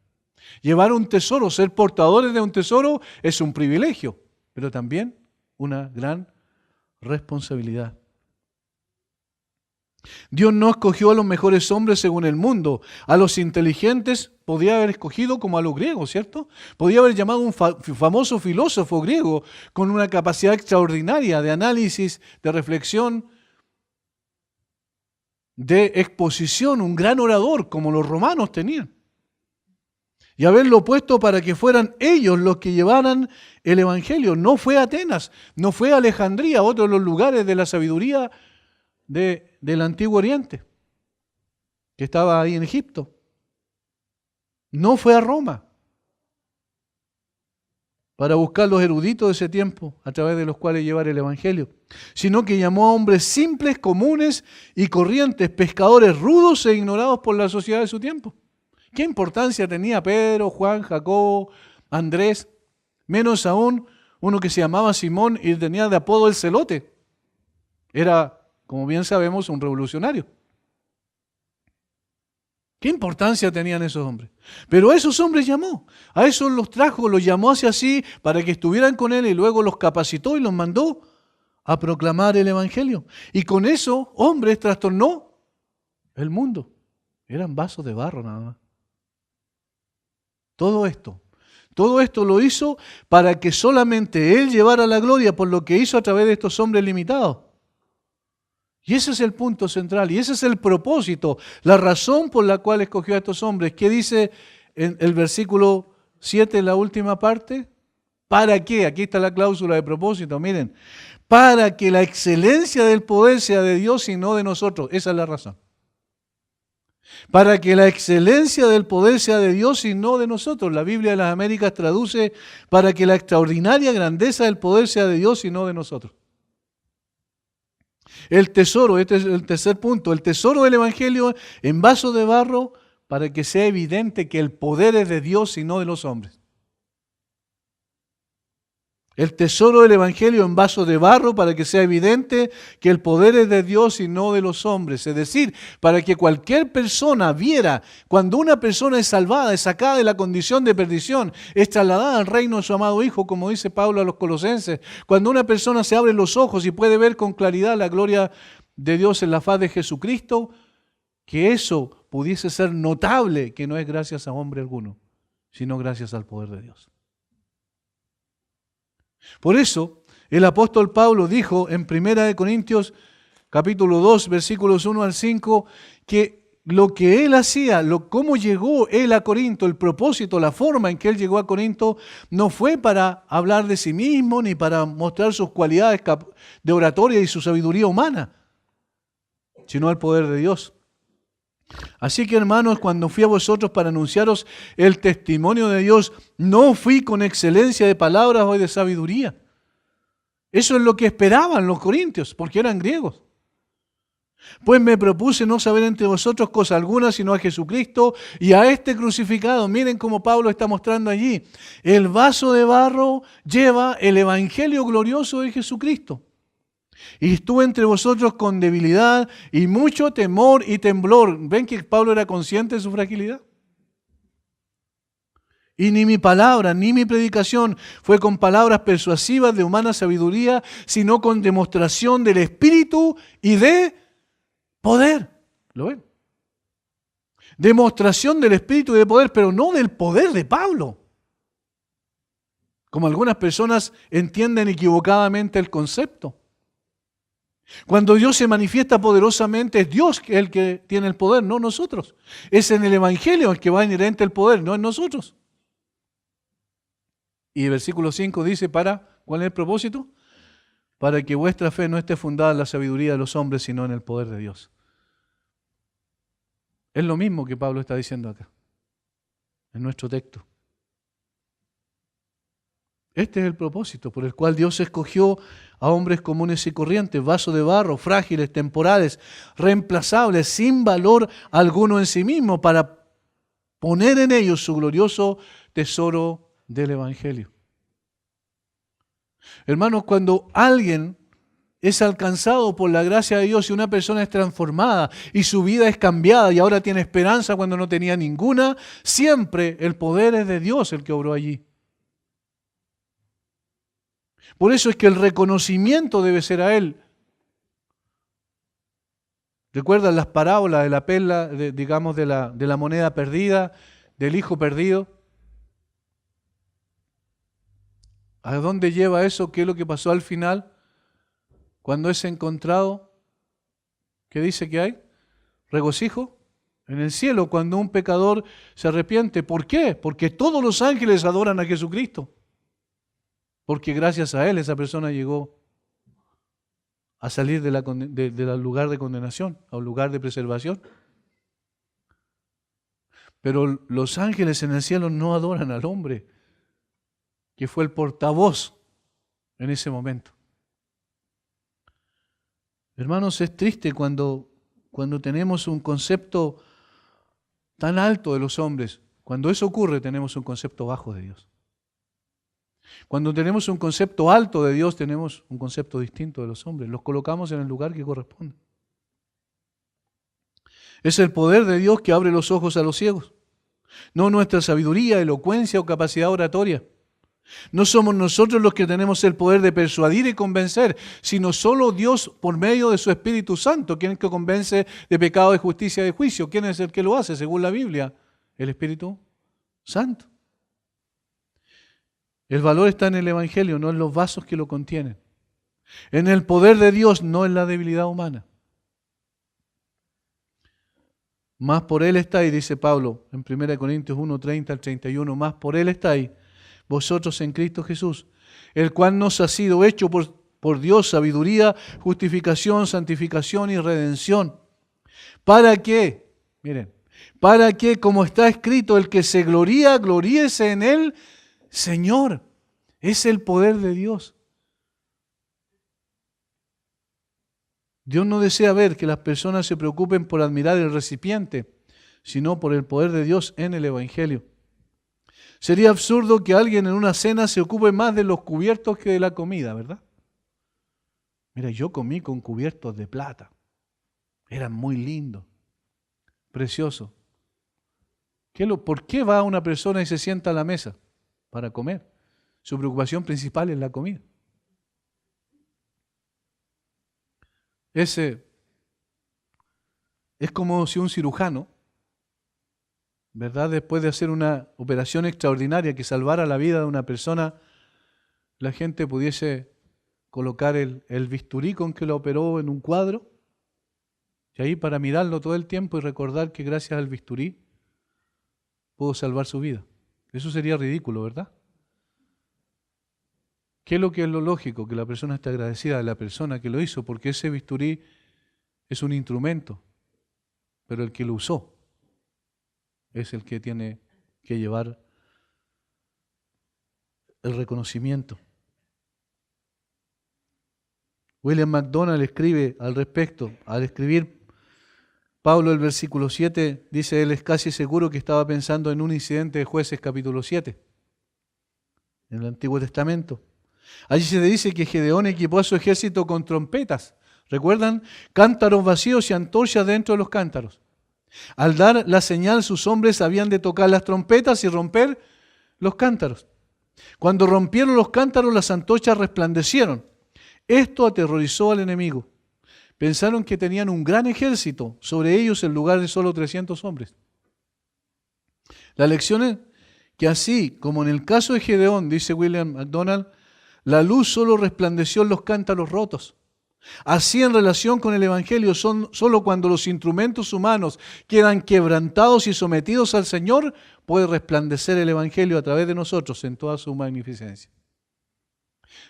Llevar un tesoro, ser portadores de un tesoro es un privilegio, pero también una gran responsabilidad. Dios no escogió a los mejores hombres según el mundo. A los inteligentes podía haber escogido como a los griegos, ¿cierto? Podía haber llamado a un famoso filósofo griego con una capacidad extraordinaria de análisis, de reflexión, de exposición, un gran orador como los romanos tenían. Y haberlo puesto para que fueran ellos los que llevaran el Evangelio. No fue Atenas, no fue Alejandría, otro de los lugares de la sabiduría del Antiguo Oriente, que estaba ahí en Egipto. No fue a Roma para buscar los eruditos de ese tiempo a través de los cuales llevar el Evangelio, sino que llamó a hombres simples, comunes y corrientes, pescadores rudos e ignorados por la sociedad de su tiempo. ¿Qué importancia tenía Pedro, Juan, Jacobo, Andrés? Menos aún uno que se llamaba Simón y tenía de apodo el Celote. Era, como bien sabemos, un revolucionario. ¿Qué importancia tenían esos hombres? Pero a esos hombres llamó, a esos los trajo, los llamó hacia sí para que estuvieran con él y luego los capacitó y los mandó a proclamar el Evangelio. Y con eso, hombres, trastornó el mundo. Eran vasos de barro nada más. Todo esto lo hizo para que solamente Él llevara la gloria por lo que hizo a través de estos hombres limitados. Y ese es el punto central, y ese es el propósito, la razón por la cual escogió a estos hombres. ¿Qué dice en el versículo 7, la última parte? ¿Para qué? Aquí está la cláusula de propósito, miren. Para que la excelencia del poder sea de Dios y no de nosotros. Esa es la razón. Para que la excelencia del poder sea de Dios y no de nosotros. La Biblia de las Américas traduce para que la extraordinaria grandeza del poder sea de Dios y no de nosotros. El tesoro, este es el tercer punto, el tesoro del Evangelio en vaso de barro para que sea evidente que el poder es de Dios y no de los hombres. El tesoro del Evangelio en vaso de barro para que sea evidente que el poder es de Dios y no de los hombres. Es decir, para que cualquier persona viera cuando una persona es salvada, es sacada de la condición de perdición, es trasladada al reino de su amado Hijo, como dice Pablo a los Colosenses. Cuando una persona se abre los ojos y puede ver con claridad la gloria de Dios en la faz de Jesucristo, que eso pudiese ser notable, que no es gracias a hombre alguno, sino gracias al poder de Dios. Por eso, el apóstol Pablo dijo en 1 Corintios capítulo 2, versículos 1 al 5, que lo que él hacía, cómo llegó él a Corinto, el propósito, la forma en que él llegó a Corinto, no fue para hablar de sí mismo, ni para mostrar sus cualidades de oratoria y su sabiduría humana, sino el poder de Dios. Así que, hermanos, cuando fui a vosotros para anunciaros el testimonio de Dios, no fui con excelencia de palabras o de sabiduría. Eso es lo que esperaban los corintios, porque eran griegos. Pues me propuse no saber entre vosotros cosa alguna, sino a Jesucristo y a este crucificado. Miren cómo Pablo está mostrando allí. El vaso de barro lleva el evangelio glorioso de Jesucristo. Y estuve entre vosotros con debilidad y mucho temor y temblor. ¿Ven que Pablo era consciente de su fragilidad? Y ni mi palabra, ni mi predicación fue con palabras persuasivas de humana sabiduría, sino con demostración del Espíritu y de poder. ¿Lo ven? Demostración del Espíritu y de poder, pero no del poder de Pablo. Como algunas personas entienden equivocadamente el concepto. Cuando Dios se manifiesta poderosamente, es Dios el que tiene el poder, no nosotros. Es en el Evangelio el que va inherente el poder, no en nosotros. Y el versículo 5 dice, ¿cuál es el propósito? Para que vuestra fe no esté fundada en la sabiduría de los hombres, sino en el poder de Dios. Es lo mismo que Pablo está diciendo acá, en nuestro texto. Este es el propósito por el cual Dios escogió a hombres comunes y corrientes, vasos de barro, frágiles, temporales, reemplazables, sin valor alguno en sí mismo, para poner en ellos su glorioso tesoro del Evangelio. Hermanos, cuando alguien es alcanzado por la gracia de Dios y una persona es transformada y su vida es cambiada y ahora tiene esperanza cuando no tenía ninguna, siempre el poder es de Dios el que obró allí. Por eso es que el reconocimiento debe ser a Él. ¿Recuerdan las parábolas de la perla, digamos, de la moneda perdida, del hijo perdido? ¿A dónde lleva eso? ¿Qué es lo que pasó al final? Cuando es encontrado, ¿qué dice que hay? Regocijo en el cielo cuando un pecador se arrepiente. ¿Por qué? Porque todos los ángeles adoran a Jesucristo. Porque gracias a Él esa persona llegó a salir del lugar de condenación, a un lugar de preservación. Pero los ángeles en el cielo no adoran al hombre, que fue el portavoz en ese momento. Hermanos, es triste cuando tenemos un concepto tan alto de los hombres. Cuando eso ocurre, tenemos un concepto bajo de Dios. Cuando tenemos un concepto alto de Dios, tenemos un concepto distinto de los hombres. Los colocamos en el lugar que corresponde. Es el poder de Dios que abre los ojos a los ciegos. No nuestra sabiduría, elocuencia o capacidad oratoria. No somos nosotros los que tenemos el poder de persuadir y convencer, sino solo Dios por medio de su Espíritu Santo, quien es el que convence de pecado, de justicia y de juicio. ¿Quién es el que lo hace según la Biblia? El Espíritu Santo. El valor está en el Evangelio, no en los vasos que lo contienen. En el poder de Dios, no en la debilidad humana. Más por Él estáis, dice Pablo en 1 Corintios 1, 30 al 31, más por Él estáis vosotros en Cristo Jesús, el cual nos ha sido hecho por Dios sabiduría, justificación, santificación y redención. ¿Para qué? Miren, para que, como está escrito, el que se gloría, gloríese en Él, Señor. Es el poder de Dios. Dios no desea ver que las personas se preocupen por admirar el recipiente, sino por el poder de Dios en el Evangelio. Sería absurdo que alguien en una cena se ocupe más de los cubiertos que de la comida, ¿verdad? Mira, yo comí con cubiertos de plata. Eran muy lindos, preciosos. ¿Por qué va una persona y se sienta a la mesa? Para comer. Su preocupación principal es la comida. Es como si un cirujano, ¿verdad? Después de hacer una operación extraordinaria que salvara la vida de una persona, la gente pudiese colocar el bisturí con que lo operó en un cuadro y ahí para mirarlo todo el tiempo y recordar que gracias al bisturí pudo salvar su vida. Eso sería ridículo, ¿verdad? ¿Qué es lo que es lo lógico? Que la persona esté agradecida de la persona que lo hizo, porque ese bisturí es un instrumento, pero el que lo usó es el que tiene que llevar el reconocimiento. William MacDonald escribe al respecto, al escribir Pablo el versículo 7, dice él es casi seguro que estaba pensando en un incidente de Jueces capítulo 7, en el Antiguo Testamento. Allí se dice que Gedeón equipó a su ejército con trompetas. ¿Recuerdan? Cántaros vacíos y antorchas dentro de los cántaros. Al dar la señal, sus hombres habían de tocar las trompetas y romper los cántaros. Cuando rompieron los cántaros, las antorchas resplandecieron. Esto aterrorizó al enemigo. Pensaron que tenían un gran ejército sobre ellos en lugar de solo 300 hombres. La lección es que así como en el caso de Gedeón, dice William MacDonald, la luz solo resplandeció en los cántaros rotos. Así en relación con el Evangelio, solo cuando los instrumentos humanos quedan quebrantados y sometidos al Señor, puede resplandecer el Evangelio a través de nosotros en toda su magnificencia.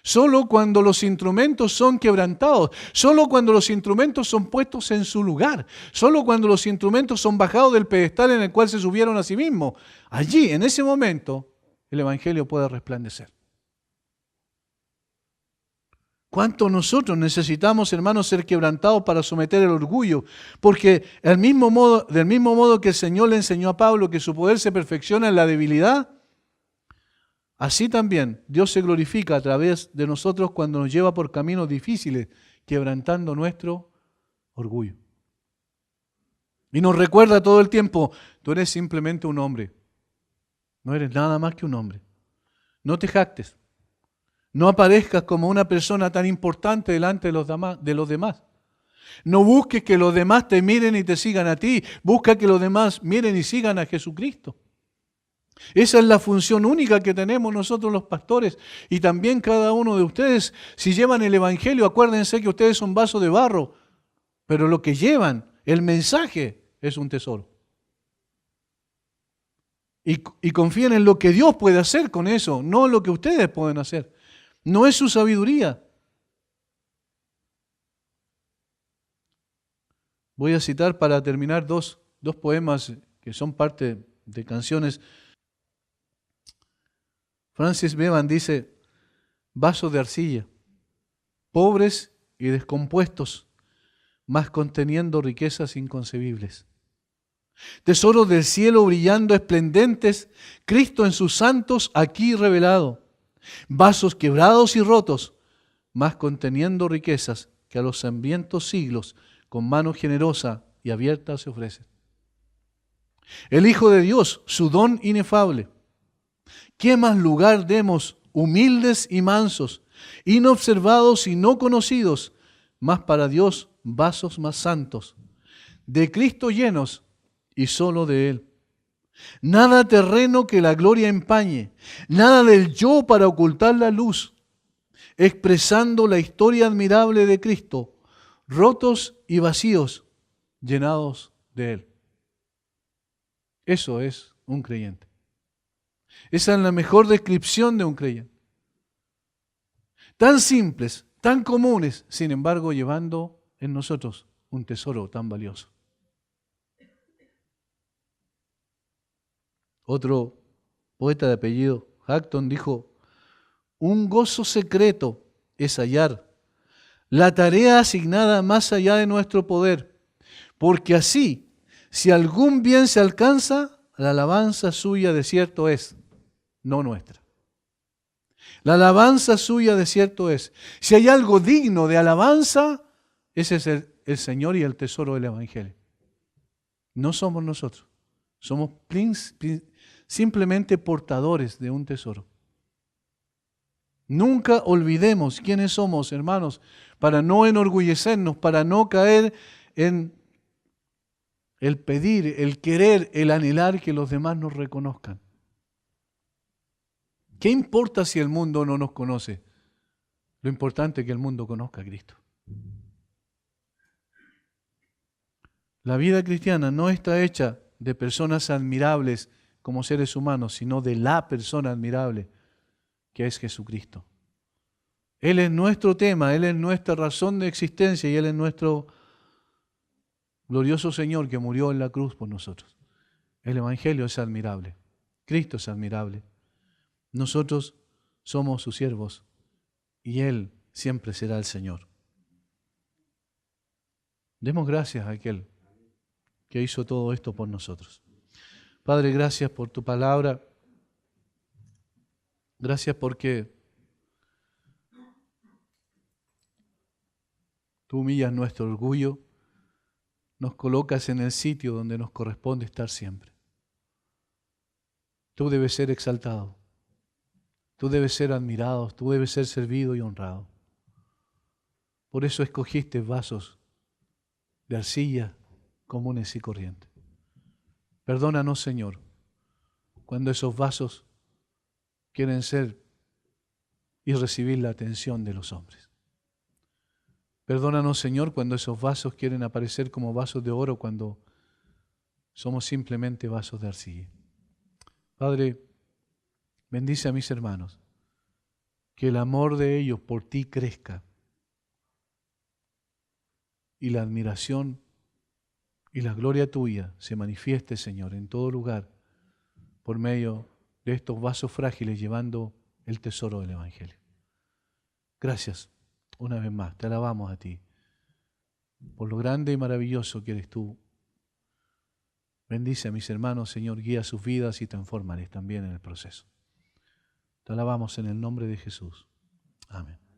Solo cuando los instrumentos son quebrantados, solo cuando los instrumentos son puestos en su lugar, solo cuando los instrumentos son bajados del pedestal en el cual se subieron a sí mismos, allí, en ese momento, el Evangelio puede resplandecer. ¿Cuánto nosotros necesitamos, hermanos, ser quebrantados para someter el orgullo? Porque del mismo modo que el Señor le enseñó a Pablo que su poder se perfecciona en la debilidad, así también Dios se glorifica a través de nosotros cuando nos lleva por caminos difíciles, quebrantando nuestro orgullo. Y nos recuerda todo el tiempo, tú eres simplemente un hombre. No eres nada más que un hombre. No te jactes. No aparezcas como una persona tan importante delante de los demás. No busques que los demás te miren y te sigan a ti. Busca que los demás miren y sigan a Jesucristo. Esa es la función única que tenemos nosotros los pastores y también cada uno de ustedes. Si llevan el Evangelio, acuérdense que ustedes son vasos de barro, pero lo que llevan, el mensaje, es un tesoro. Y confíen en lo que Dios puede hacer con eso, no en lo que ustedes pueden hacer. No es su sabiduría. Voy a citar para terminar dos poemas que son parte de canciones. Francis Bevan dice, vasos de arcilla, pobres y descompuestos, mas conteniendo riquezas inconcebibles. Tesoros del cielo brillando esplendentes, Cristo en sus santos aquí revelado. Vasos quebrados y rotos, mas conteniendo riquezas que a los hambrientos siglos con mano generosa y abierta se ofrecen. El Hijo de Dios, su don inefable. ¿Qué más lugar demos, humildes y mansos, inobservados y no conocidos, mas para Dios vasos más santos, de Cristo llenos y solo de Él? Nada terreno que la gloria empañe, nada del yo para ocultar la luz, expresando la historia admirable de Cristo, rotos y vacíos, llenados de Él. Eso es un creyente. Esa es la mejor descripción de un creyente. Tan simples, tan comunes, sin embargo, llevando en nosotros un tesoro tan valioso. Otro poeta de apellido Acton dijo, un gozo secreto es hallar la tarea asignada más allá de nuestro poder, porque así, si algún bien se alcanza, la alabanza suya de cierto es, no nuestra. La alabanza suya de cierto es. Si hay algo digno de alabanza, ese es el Señor y el tesoro del Evangelio. No somos nosotros, somos simplemente portadores de un tesoro. Nunca olvidemos quiénes somos, hermanos, para no enorgullecernos, para no caer en el pedir, el querer, el anhelar que los demás nos reconozcan. ¿Qué importa si el mundo no nos conoce? Lo importante es que el mundo conozca a Cristo. La vida cristiana no está hecha de personas admirables como seres humanos, sino de la persona admirable que es Jesucristo. Él es nuestro tema, Él es nuestra razón de existencia y Él es nuestro glorioso Señor que murió en la cruz por nosotros. El Evangelio es admirable, Cristo es admirable. Nosotros somos sus siervos y Él siempre será el Señor. Demos gracias a aquel que hizo todo esto por nosotros. Padre, gracias por tu palabra. Gracias porque tú humillas nuestro orgullo, nos colocas en el sitio donde nos corresponde estar siempre. Tú debes ser exaltado, tú debes ser admirado, tú debes ser servido y honrado. Por eso escogiste vasos de arcilla comunes y corrientes. Perdónanos, Señor, cuando esos vasos quieren ser y recibir la atención de los hombres. Perdónanos, Señor, cuando esos vasos quieren aparecer como vasos de oro cuando somos simplemente vasos de arcilla. Padre, bendice a mis hermanos, que el amor de ellos por ti crezca y la admiración y la gloria tuya se manifieste, Señor, en todo lugar por medio de estos vasos frágiles llevando el tesoro del Evangelio. Gracias una vez más, te alabamos a ti por lo grande y maravilloso que eres tú. Bendice a mis hermanos, Señor, guía sus vidas y transfórmales también en el proceso. Te alabamos en el nombre de Jesús. Amén.